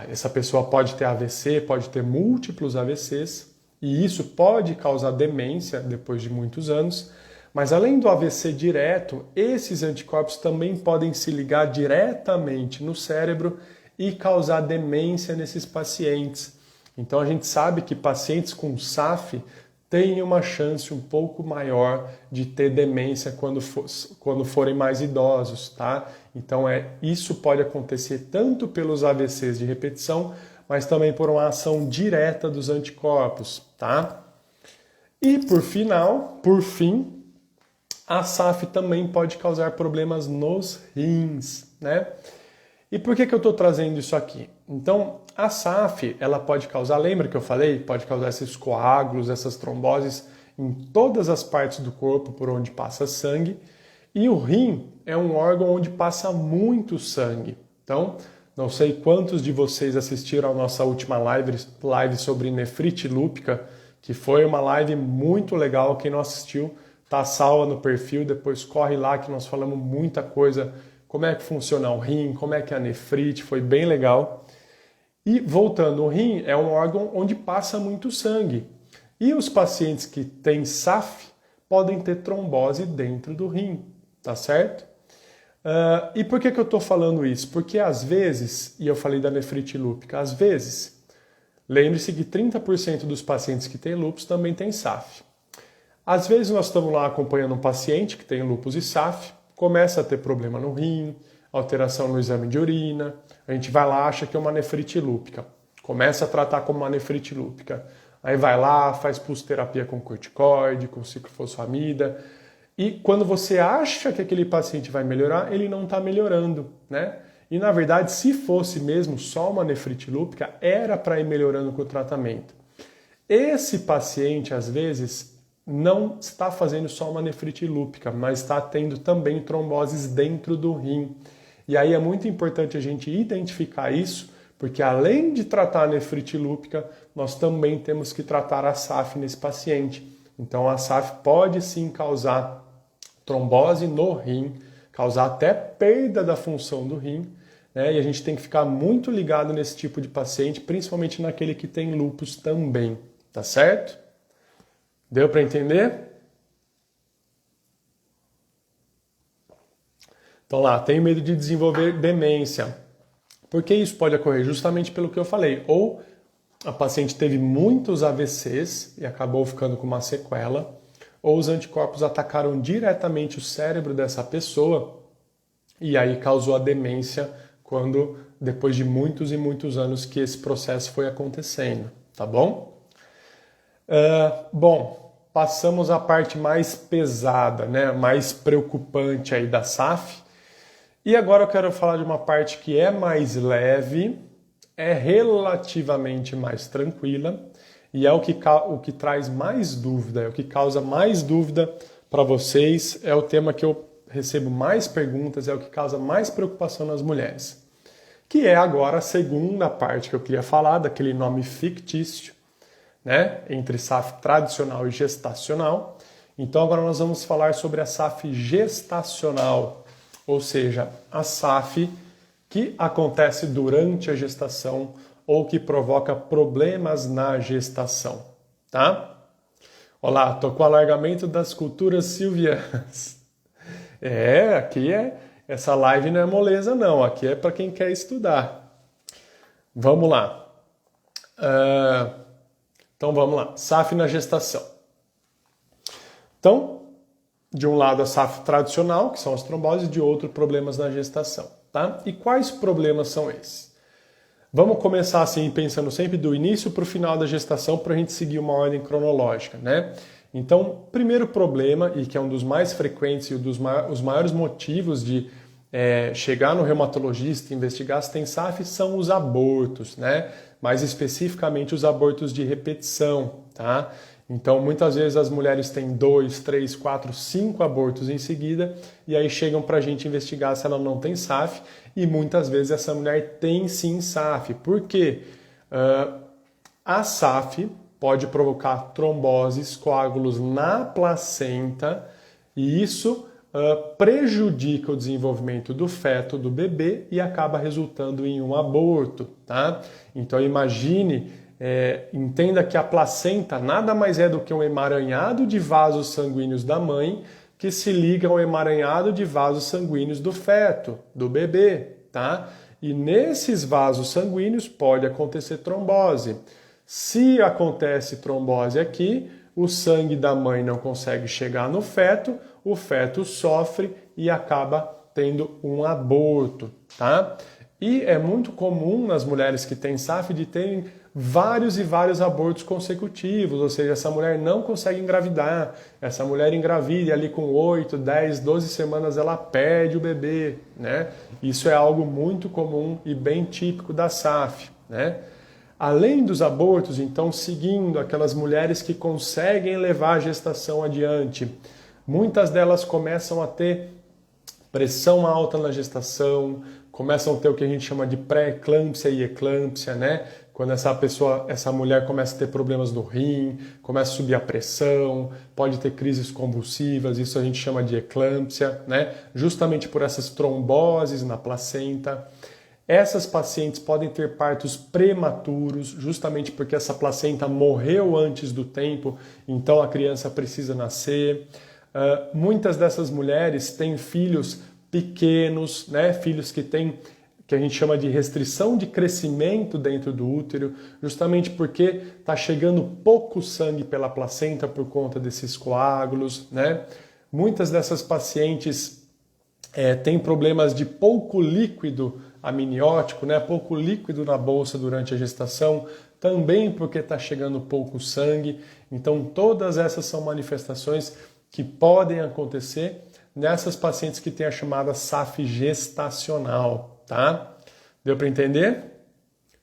Essa pessoa pode ter AVC, pode ter múltiplos AVCs, e isso pode causar demência depois de muitos anos. Mas além do AVC direto, esses anticorpos também podem se ligar diretamente no cérebro e causar demência nesses pacientes. Então a gente sabe que pacientes com SAF têm uma chance um pouco maior de ter demência quando forem mais idosos, tá? Então isso pode acontecer tanto pelos AVCs de repetição, mas também por uma ação direta dos anticorpos, tá? E por fim, a SAF também pode causar problemas nos rins, né? E por que eu estou trazendo isso aqui? Então, a SAF, ela pode causar, lembra que eu falei? Pode causar esses coágulos, essas tromboses em todas as partes do corpo por onde passa sangue. E o rim é um órgão onde passa muito sangue. Então, não sei quantos de vocês assistiram a nossa última live sobre nefrite lúpica, que foi uma live muito legal. Quem não assistiu, tá salva no perfil, depois corre lá que nós falamos muita coisa, como é que funciona o rim, como é que é a nefrite, foi bem legal. E voltando, o rim é um órgão onde passa muito sangue. E os pacientes que têm SAF podem ter trombose dentro do rim, tá certo? E por que eu estou falando isso? Porque às vezes, e eu falei da nefrite lúpica, às vezes, lembre-se que 30% dos pacientes que têm lúpus também têm SAF. Às vezes nós estamos lá acompanhando um paciente que tem lúpus e SAF, começa a ter problema no rim, alteração no exame de urina, a gente vai lá, acha que é uma nefrite lúpica, começa a tratar como uma nefrite lúpica. Aí vai lá, faz pulsoterapia com corticoide, com ciclofosfamida, e quando você acha que aquele paciente vai melhorar, ele não está melhorando, né? E na verdade, se fosse mesmo só uma nefrite lúpica, era para ir melhorando com o tratamento. Esse paciente, às vezes, não está fazendo só uma nefrite lúpica, mas está tendo também tromboses dentro do rim. E aí é muito importante a gente identificar isso, porque além de tratar a nefrite lúpica, nós também temos que tratar a SAF nesse paciente. Então a SAF pode sim causar trombose no rim, causar até perda da função do rim, né? E a gente tem que ficar muito ligado nesse tipo de paciente, principalmente naquele que tem lúpus também, tá certo? Deu para entender? Então lá, tenho medo de desenvolver demência. Por que isso pode ocorrer? Justamente pelo que eu falei. Ou a paciente teve muitos AVCs e acabou ficando com uma sequela, ou os anticorpos atacaram diretamente o cérebro dessa pessoa e aí causou a demência quando, depois de muitos e muitos anos que esse processo foi acontecendo, tá bom? Bom, passamos à parte mais pesada, né? Mais preocupante aí da SAF. E agora eu quero falar de uma parte que é mais leve, é relativamente mais tranquila e é o que traz mais dúvida, é o que causa mais dúvida para vocês, é o tema que eu recebo mais perguntas, é o que causa mais preocupação nas mulheres. Que é agora a segunda parte que eu queria falar, daquele nome fictício, né, entre SAF tradicional e gestacional. Então agora nós vamos falar sobre a SAF gestacional, ou seja, a SAF que acontece durante a gestação ou que provoca problemas na gestação, tá? Olá, tô com o alargamento das culturas silvianas. Essa live não é moleza não, aqui é para quem quer estudar. Vamos lá. Então vamos lá, SAF na gestação. Então, de um lado a SAF tradicional, que são as tromboses, de outro problemas na gestação, tá? E quais problemas são esses? Vamos começar assim, pensando sempre do início para o final da gestação, para a gente seguir uma ordem cronológica, né? Então, primeiro problema, e que é um dos mais frequentes e os maiores motivos de chegar no reumatologista e investigar se tem SAF são os abortos, né? Mais especificamente os abortos de repetição, tá? Então, muitas vezes as mulheres têm 2, 3, 4, 5 abortos em seguida e aí chegam para a gente investigar se ela não tem SAF e muitas vezes essa mulher tem sim SAF. Por quê? A SAF pode provocar tromboses, coágulos na placenta e isso prejudica o desenvolvimento do feto, do bebê e acaba resultando em um aborto, tá? Então imagine, entenda que a placenta nada mais é do que um emaranhado de vasos sanguíneos da mãe que se liga ao emaranhado de vasos sanguíneos do feto, do bebê, tá? E nesses vasos sanguíneos pode acontecer trombose. Se acontece trombose aqui, o sangue da mãe não consegue chegar no feto, o feto sofre e acaba tendo um aborto, tá? E é muito comum nas mulheres que têm SAF de terem vários e vários abortos consecutivos, ou seja, essa mulher não consegue engravidar, essa mulher engravida e ali com 8, 10, 12 semanas ela perde o bebê, né? Isso é algo muito comum e bem típico da SAF, né? Além dos abortos, então, seguindo aquelas mulheres que conseguem levar a gestação adiante, muitas delas começam a ter pressão alta na gestação, começam a ter o que a gente chama de pré-eclâmpsia e eclâmpsia, né? Quando essa mulher começa a ter problemas no rim, começa a subir a pressão, pode ter crises convulsivas, isso a gente chama de eclâmpsia, né? Justamente por essas tromboses na placenta. Essas pacientes podem ter partos prematuros, justamente porque essa placenta morreu antes do tempo, então a criança precisa nascer. Muitas dessas mulheres têm filhos pequenos, né? Filhos que a gente chama de restrição de crescimento dentro do útero, justamente porque está chegando pouco sangue pela placenta por conta desses coágulos, né? Muitas dessas pacientes têm problemas de pouco líquido amniótico, né? Pouco líquido na bolsa durante a gestação, também porque está chegando pouco sangue. Então, todas essas são manifestações que podem acontecer nessas pacientes que têm a chamada SAF gestacional, tá? Deu para entender?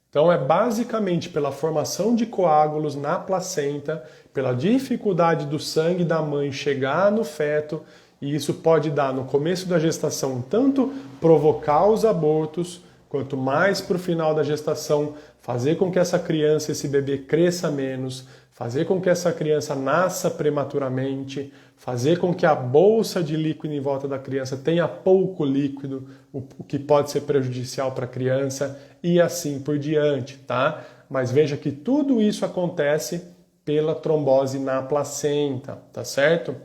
Então é basicamente pela formação de coágulos na placenta, pela dificuldade do sangue da mãe chegar no feto, e isso pode dar no começo da gestação tanto provocar os abortos, quanto mais para o final da gestação fazer com que essa criança, esse bebê cresça menos, fazer com que essa criança nasça prematuramente, fazer com que a bolsa de líquido em volta da criança tenha pouco líquido, o que pode ser prejudicial para a criança e assim por diante, tá? Mas veja que tudo isso acontece pela trombose na placenta, tá certo?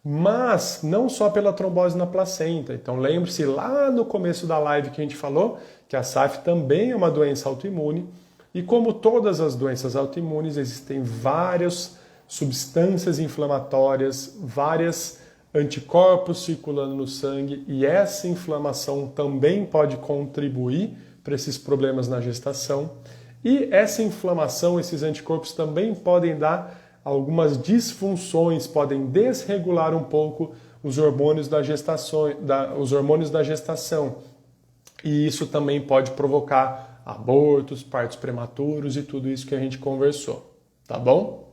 Mas não só pela trombose na placenta. Então lembre-se lá no começo da live que a gente falou que a SAF também é uma doença autoimune e como todas as doenças autoimunes existem várias substâncias inflamatórias, vários anticorpos circulando no sangue e essa inflamação também pode contribuir para esses problemas na gestação. E essa inflamação, esses anticorpos também podem dar algumas disfunções, podem desregular um pouco os hormônios da gestação, E isso também pode provocar abortos, partos prematuros e tudo isso que a gente conversou, tá bom?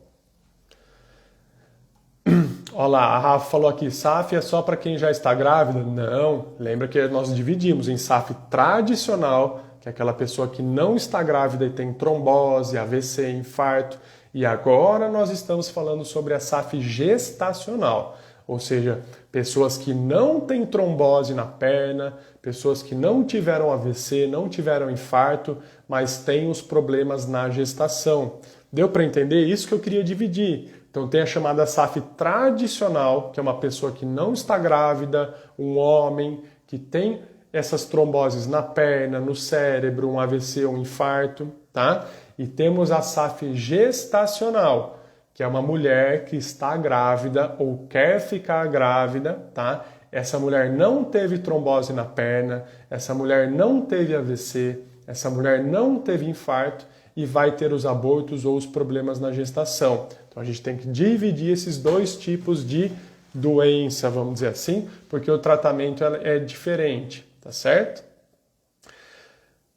Olha lá, a Rafa falou aqui, SAF é só para quem já está grávida? Não, lembra que nós dividimos em SAF tradicional, que é aquela pessoa que não está grávida e tem trombose, AVC, infarto, e agora nós estamos falando sobre a SAF gestacional, ou seja, pessoas que não têm trombose na perna, pessoas que não tiveram AVC, não tiveram infarto, mas têm os problemas na gestação. Deu para entender? Isso que eu queria dividir. Então tem a chamada SAF tradicional, que é uma pessoa que não está grávida, um homem que tem essas tromboses na perna, no cérebro, um AVC, um infarto, tá? E temos a SAF gestacional, que é uma mulher que está grávida ou quer ficar grávida, tá? Essa mulher não teve trombose na perna, essa mulher não teve AVC, essa mulher não teve infarto e vai ter os abortos ou os problemas na gestação. Então a gente tem que dividir esses dois tipos de doença, vamos dizer assim, porque o tratamento é diferente, tá certo?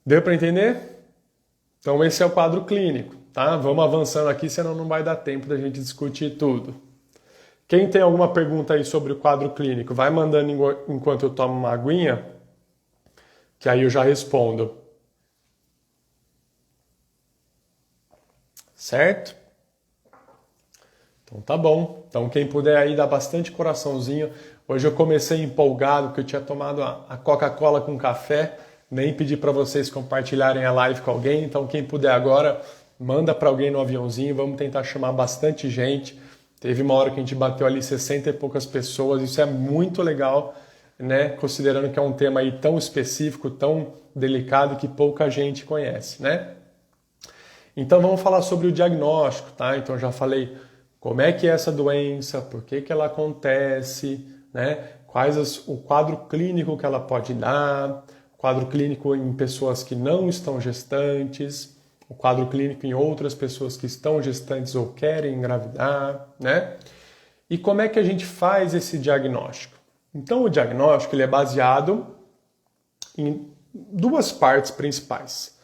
Deu para entender? Então esse é o quadro clínico, tá? Vamos avançando aqui, senão não vai dar tempo da gente discutir tudo. Quem tem alguma pergunta aí sobre o quadro clínico, vai mandando enquanto eu tomo uma aguinha, que aí eu já respondo. Certo? Então tá bom. Então quem puder aí dar bastante coraçãozinho. Hoje eu comecei empolgado porque eu tinha tomado a Coca-Cola com café, nem pedi para vocês compartilharem a live com alguém. Então quem puder agora, manda para alguém no aviãozinho, vamos tentar chamar bastante gente. Teve uma hora que a gente bateu ali 60 e poucas pessoas, isso é muito legal, né? Considerando que é um tema aí tão específico, tão delicado que pouca gente conhece, né? Então vamos falar sobre o diagnóstico, tá? Então já falei como é que é essa doença, por que ela acontece, né? O quadro clínico que ela pode dar, quadro clínico em pessoas que não estão gestantes, o quadro clínico em outras pessoas que estão gestantes ou querem engravidar, né? E como é que a gente faz esse diagnóstico? Então o diagnóstico ele é baseado em duas partes principais.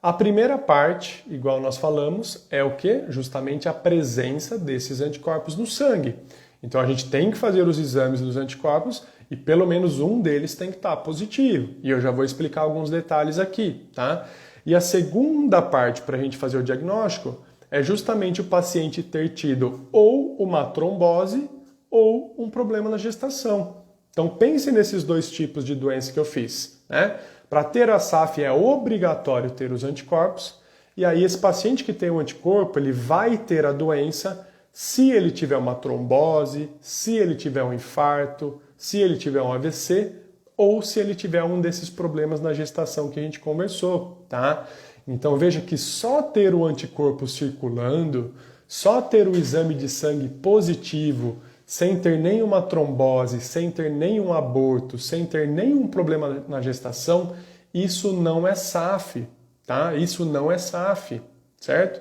A primeira parte, igual nós falamos, é o quê? Justamente a presença desses anticorpos no sangue. Então a gente tem que fazer os exames dos anticorpos e pelo menos um deles tem que estar positivo. E eu já vou explicar alguns detalhes aqui, tá? E a segunda parte para a gente fazer o diagnóstico é justamente o paciente ter tido ou uma trombose ou um problema na gestação. Então pense nesses dois tipos de doença que eu fiz, né? Para ter a SAF é obrigatório ter os anticorpos, e aí esse paciente que tem o anticorpo, ele vai ter a doença se ele tiver uma trombose, se ele tiver um infarto, se ele tiver um AVC ou se ele tiver um desses problemas na gestação que a gente conversou, tá? Então veja que só ter o anticorpo circulando, só ter o exame de sangue positivo, sem ter nenhuma trombose, sem ter nenhum aborto, sem ter nenhum problema na gestação, isso não é SAF, tá? Isso não é SAF, certo?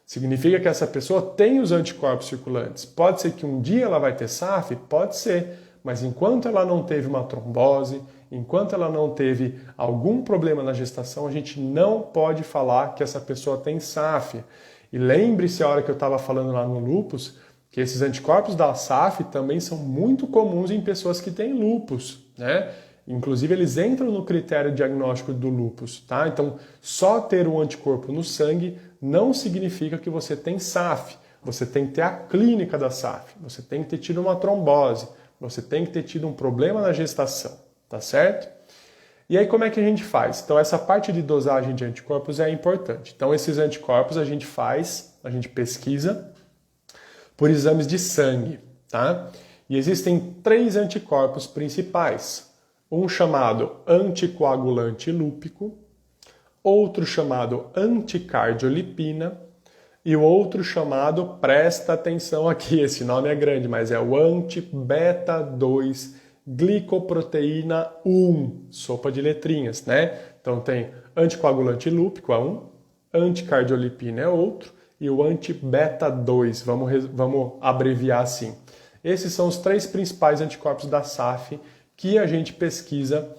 Significa que essa pessoa tem os anticorpos circulantes. Pode ser que um dia ela vai ter SAF? Pode ser. Mas enquanto ela não teve uma trombose, enquanto ela não teve algum problema na gestação, a gente não pode falar que essa pessoa tem SAF. E lembre-se a hora que eu estava falando lá no lúpus, que esses anticorpos da SAF também são muito comuns em pessoas que têm lúpus, né? Inclusive, eles entram no critério diagnóstico do lúpus, tá? Então, só ter um anticorpo no sangue não significa que você tem SAF. Você tem que ter a clínica da SAF. Você tem que ter tido uma trombose. Você tem que ter tido um problema na gestação, tá certo? E aí, como é que a gente faz? Então, essa parte de dosagem de anticorpos é importante. Então, esses anticorpos a gente pesquisa por exames de sangue, tá? E existem 3 anticorpos principais. Um chamado anticoagulante lúpico, outro chamado anticardiolipina e o outro chamado, presta atenção aqui, esse nome é grande, mas é o anti-beta-2 glicoproteína 1, sopa de letrinhas, né? Então tem anticoagulante lúpico é um, anticardiolipina é outro e o anti-beta-2, vamos abreviar assim. Esses são os 3 principais anticorpos da SAF que a gente pesquisa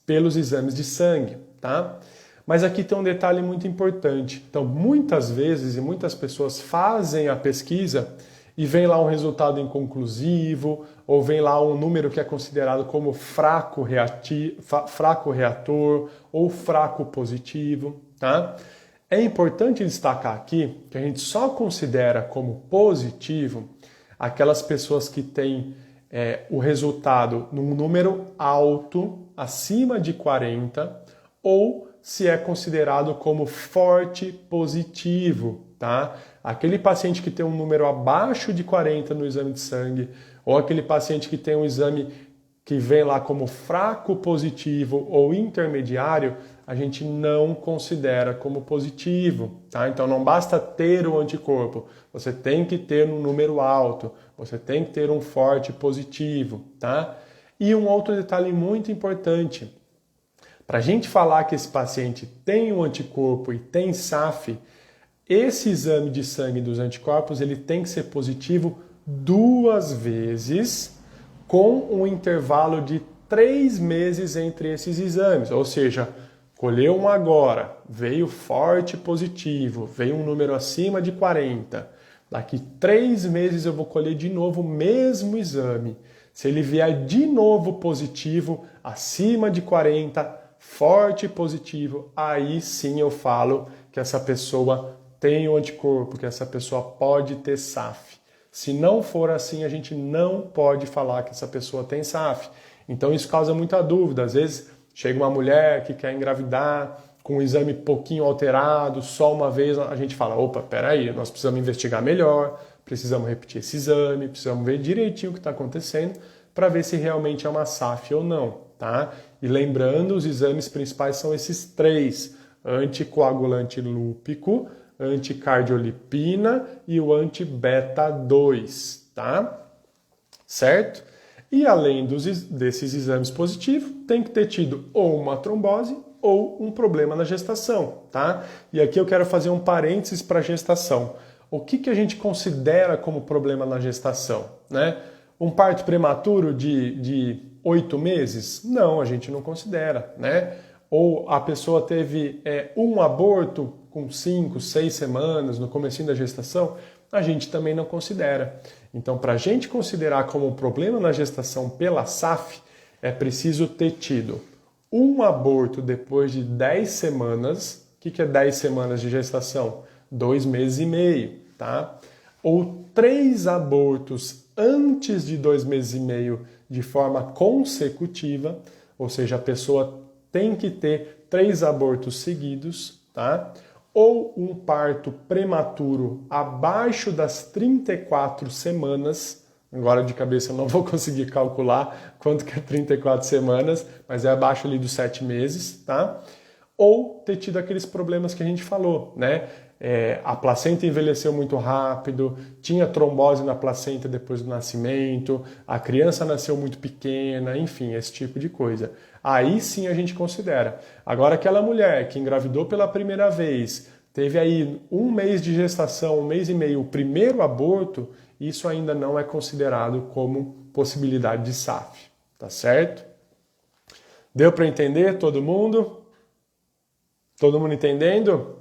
pelos exames de sangue, tá? Mas aqui tem um detalhe muito importante. Então, muitas vezes e muitas pessoas fazem a pesquisa e vem lá um resultado inconclusivo ou vem lá um número que é considerado como fraco reator ou fraco positivo, tá? É importante destacar aqui que a gente só considera como positivo aquelas pessoas que têm o resultado num número alto, acima de 40, ou se é considerado como forte positivo, tá? Aquele paciente que tem um número abaixo de 40 no exame de sangue, ou aquele paciente que tem um exame que vem lá como fraco positivo ou intermediário, a gente não considera como positivo, tá? Então não basta ter o anticorpo, você tem que ter um número alto, você tem que ter um forte positivo, tá? E um outro detalhe muito importante, para a gente falar que esse paciente tem um anticorpo e tem SAF, esse exame de sangue dos anticorpos ele tem que ser positivo 2 vezes com um intervalo de 3 meses entre esses exames, ou seja, colheu um agora, veio forte positivo, veio um número acima de 40. Daqui 3 meses eu vou colher de novo o mesmo exame. Se ele vier de novo positivo, acima de 40, forte positivo, aí sim eu falo que essa pessoa tem o anticorpo, que essa pessoa pode ter SAF. Se não for assim, a gente não pode falar que essa pessoa tem SAF. Então isso causa muita dúvida. Às vezes chega uma mulher que quer engravidar com um exame pouquinho alterado, só uma vez a gente fala, opa, peraí, nós precisamos investigar melhor, precisamos repetir esse exame, precisamos ver direitinho o que está acontecendo para ver se realmente é uma SAF ou não, tá? E lembrando, os exames principais são esses 3, anticoagulante lúpico, anticardiolipina e o anti-beta-2, tá? Certo? E além desses exames positivos, tem que ter tido ou uma trombose ou um problema na gestação, tá? E aqui eu quero fazer um parênteses para a gestação. O que a gente considera como problema na gestação, né? Um parto prematuro de 8 meses? Não, a gente não considera, né? Ou a pessoa teve um aborto com 5, 6 semanas no comecinho da gestação? A gente também não considera. Então, para a gente considerar como um problema na gestação pela SAF, é preciso ter tido um aborto depois de 10 semanas. O que é 10 semanas de gestação? 2 meses e meio, tá? Ou 3 abortos antes de 2 meses e meio de forma consecutiva, ou seja, a pessoa tem que ter 3 abortos seguidos, tá? ou um parto prematuro abaixo das 34 semanas, agora de cabeça eu não vou conseguir calcular quanto que é 34 semanas, mas é abaixo ali dos 7 meses, tá? Ou ter tido aqueles problemas que a gente falou, né? A placenta envelheceu muito rápido, tinha trombose na placenta depois do nascimento, a criança nasceu muito pequena, enfim, esse tipo de coisa. Aí sim a gente considera. Agora, aquela mulher que engravidou pela primeira vez, teve aí 1 mês de gestação, 1 mês e meio, o primeiro aborto, isso ainda não é considerado como possibilidade de SAF, tá certo? Deu para entender todo mundo? Todo mundo entendendo?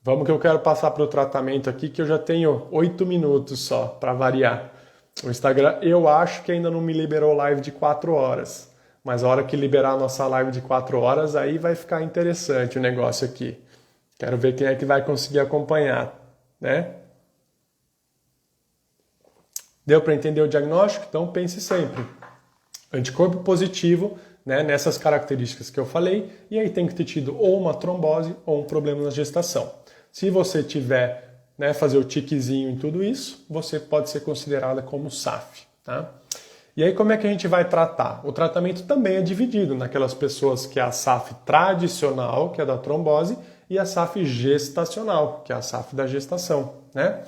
Vamos que eu quero passar para o tratamento aqui, que eu já tenho 8 minutos só, para variar. O Instagram, eu acho que ainda não me liberou live de 4 horas. Mas a hora que liberar a nossa live de 4 horas, aí vai ficar interessante o negócio aqui. Quero ver quem é que vai conseguir acompanhar, né? Deu para entender o diagnóstico? Então pense sempre. Anticorpo positivo, né, nessas características que eu falei, e aí tem que ter tido ou uma trombose ou um problema na gestação. Se você tiver, né, fazer o tiquezinho em tudo isso, você pode ser considerada como SAF, tá? E aí como é que a gente vai tratar? O tratamento também é dividido naquelas pessoas que é a SAF tradicional, que é da trombose, e a SAF gestacional, que é a SAF da gestação, né?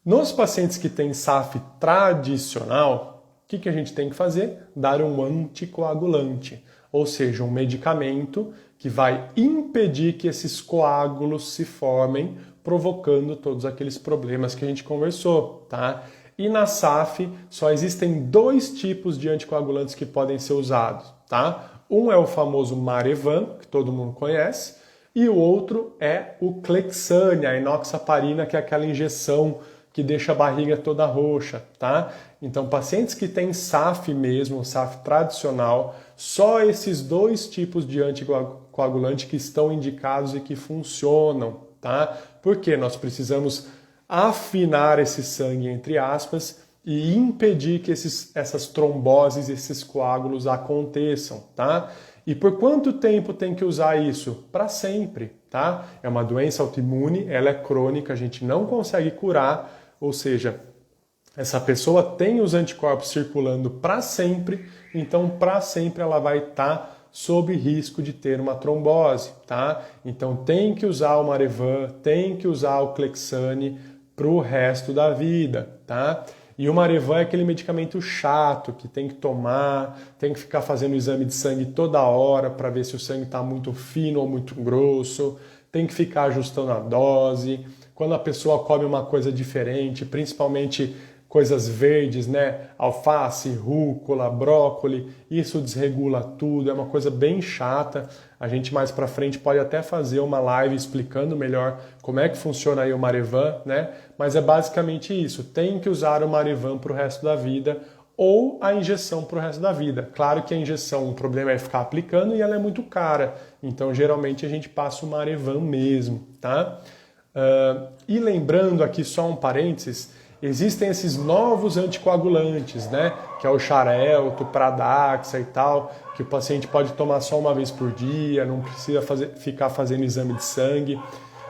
Nos pacientes que têm SAF tradicional, o que a gente tem que fazer? Dar um anticoagulante, ou seja, um medicamento que vai impedir que esses coágulos se formem, provocando todos aqueles problemas que a gente conversou, tá? E na SAF só existem 2 tipos de anticoagulantes que podem ser usados, tá? Um é o famoso Marevan, que todo mundo conhece, e o outro é o Clexane, a enoxaparina, que é aquela injeção que deixa a barriga toda roxa, tá? Então, pacientes que têm SAF mesmo, SAF tradicional, só esses 2 tipos de anticoagulante que estão indicados e que funcionam, tá? Porque nós precisamos afinar esse sangue, entre aspas, e impedir que essas tromboses, esses coágulos aconteçam, tá? E por quanto tempo tem que usar isso? Para sempre, tá? É uma doença autoimune, ela é crônica, a gente não consegue curar, ou seja, essa pessoa tem os anticorpos circulando para sempre, então para sempre ela vai estar sob risco de ter uma trombose, tá? Então tem que usar o Marevan, tem que usar o Clexane para o resto da vida, tá? E o Marevan é aquele medicamento chato que tem que tomar, tem que ficar fazendo exame de sangue toda hora para ver se o sangue está muito fino ou muito grosso, tem que ficar ajustando a dose. Quando a pessoa come uma coisa diferente, principalmente coisas verdes, né? Alface, rúcula, brócolis, isso desregula tudo, é uma coisa bem chata. A gente mais pra frente pode até fazer uma live explicando melhor como é que funciona aí o Marevan, né? Mas é basicamente isso, tem que usar o Marevan pro resto da vida ou a injeção pro resto da vida. Claro que a injeção, o problema é ficar aplicando e ela é muito cara, então geralmente a gente passa o Marevan mesmo, tá? E lembrando aqui só um parênteses, existem esses novos anticoagulantes, né? Que é o Xarelto, Pradaxa e tal, que o paciente pode tomar só uma vez por dia, não precisa ficar fazendo exame de sangue.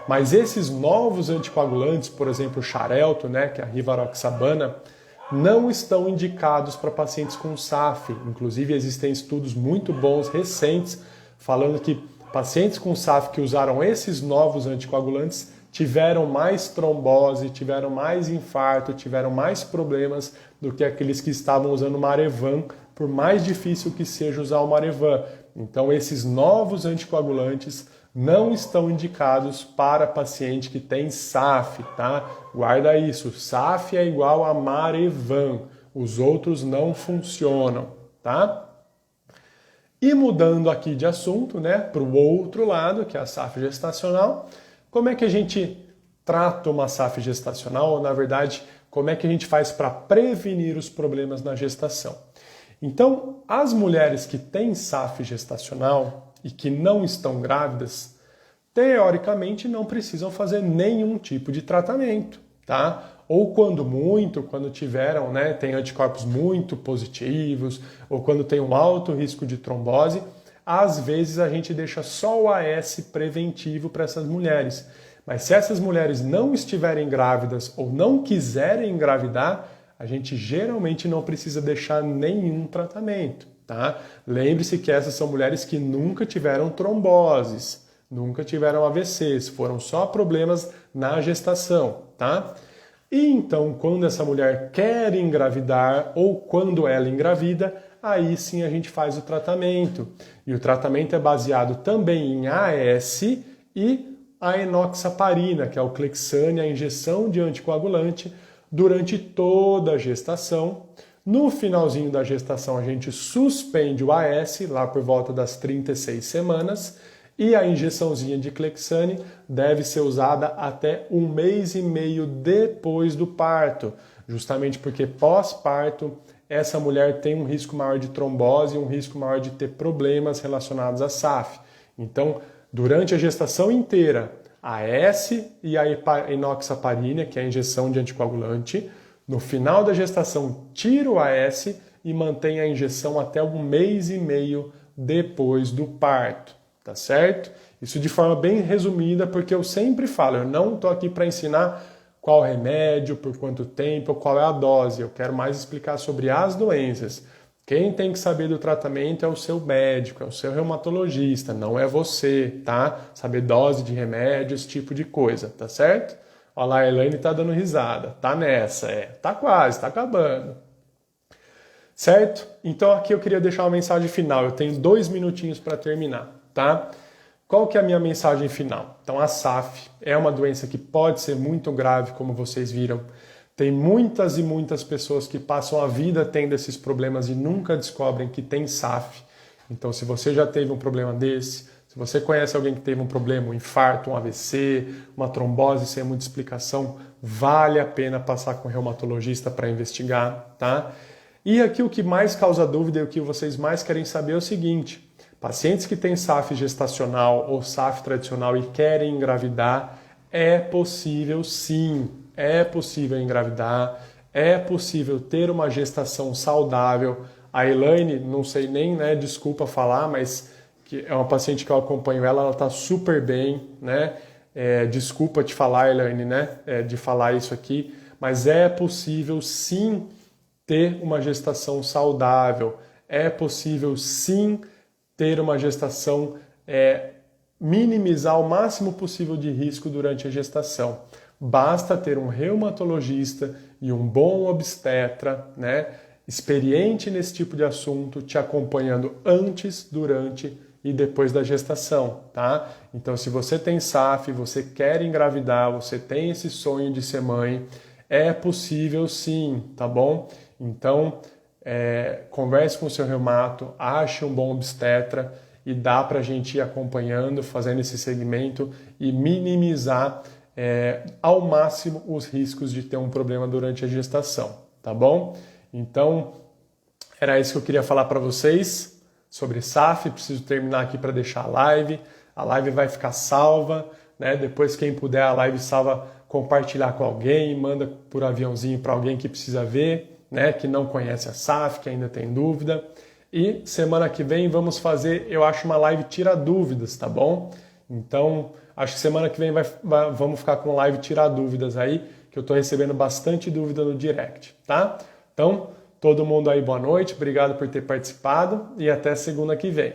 Mas esses novos anticoagulantes, por exemplo, o Xarelto, né? Que é a rivaroxabana, não estão indicados para pacientes com SAF. Inclusive existem estudos muito bons, recentes, falando que pacientes com SAF que usaram esses novos anticoagulantes tiveram mais trombose, tiveram mais infarto, tiveram mais problemas do que aqueles que estavam usando o Marevan, por mais difícil que seja usar o Marevan. Então esses novos anticoagulantes não estão indicados para paciente que tem SAF, tá? Guarda isso, SAF é igual a Marevan, os outros não funcionam, tá? E mudando aqui de assunto, né, para o outro lado, que é a SAF gestacional, como é que a gente trata uma SAF gestacional? Ou, na verdade, como é que a gente faz para prevenir os problemas na gestação? Então, as mulheres que têm SAF gestacional e que não estão grávidas, teoricamente não precisam fazer nenhum tipo de tratamento, tá? Ou quando tiveram, né, tem anticorpos muito positivos, ou quando tem um alto risco de trombose, às vezes a gente deixa só o AS preventivo para essas mulheres. Mas se essas mulheres não estiverem grávidas ou não quiserem engravidar, a gente geralmente não precisa deixar nenhum tratamento, tá? Lembre-se que essas são mulheres que nunca tiveram tromboses, nunca tiveram AVCs, foram só problemas na gestação, tá? E então, quando essa mulher quer engravidar ou quando ela engravida, aí sim a gente faz o tratamento. E o tratamento é baseado também em AS e a enoxaparina, que é o Clexane, a injeção de anticoagulante, durante toda a gestação. No finalzinho da gestação, a gente suspende o AS, lá por volta das 36 semanas, e a injeçãozinha de Clexane deve ser usada até 1 mês e meio depois do parto, justamente porque pós-parto essa mulher tem um risco maior de trombose e um risco maior de ter problemas relacionados à SAF. Então, durante a gestação inteira, a AS e a enoxaparina, que é a injeção de anticoagulante. No final da gestação, tira o AS e mantém a injeção até 1 mês e meio depois do parto, tá certo? Isso de forma bem resumida, porque eu sempre falo, eu não estou aqui para ensinar qual remédio, por quanto tempo, qual é a dose. Eu quero mais explicar sobre as doenças. Quem tem que saber do tratamento é o seu médico, é o seu reumatologista, não é você, tá? Saber dose de remédio, esse tipo de coisa, tá certo? Olha lá, a Elaine tá dando risada, tá nessa, tá quase, tá acabando. Certo? Então aqui eu queria deixar uma mensagem final, eu tenho 2 minutinhos para terminar, tá? Qual que é a minha mensagem final? Então a SAF é uma doença que pode ser muito grave, como vocês viram. Tem muitas e muitas pessoas que passam a vida tendo esses problemas e nunca descobrem que tem SAF. Então, se você já teve um problema desse, se você conhece alguém que teve um problema, um infarto, um AVC, uma trombose sem muita explicação, vale a pena passar com o reumatologista para investigar, tá? E aqui o que mais causa dúvida e o que vocês mais querem saber é o seguinte: pacientes que têm SAF gestacional ou SAF tradicional e querem engravidar, é possível sim. É possível engravidar, é possível ter uma gestação saudável. A Elaine, não sei nem, né, desculpa falar, mas que é uma paciente que eu acompanho ela está super bem, né? Desculpa te falar, Elaine, né, de falar isso aqui, mas é possível sim ter uma gestação saudável, é possível sim ter uma gestação, minimizar o máximo possível de risco durante a gestação. Basta ter um reumatologista e um bom obstetra, né, experiente nesse tipo de assunto, te acompanhando antes, durante e depois da gestação, tá? Então, se você tem SAF, você quer engravidar, você tem esse sonho de ser mãe, é possível sim, tá bom? Então, converse com o seu reumato, ache um bom obstetra e dá pra gente ir acompanhando, fazendo esse segmento e minimizar ao máximo os riscos de ter um problema durante a gestação, tá bom? Então, era isso que eu queria falar para vocês sobre SAF. Preciso terminar aqui para deixar a live vai ficar salva, né? Depois quem puder a live salva, compartilhar com alguém, manda por aviãozinho para alguém que precisa ver, né? Que não conhece a SAF, que ainda tem dúvida. E semana que vem vamos fazer, eu acho, uma live tira dúvidas, tá bom? Então, acho que semana que vem vamos ficar com live tirar dúvidas aí, que eu estou recebendo bastante dúvida no direct, tá? Então, todo mundo aí, boa noite, obrigado por ter participado e até segunda que vem.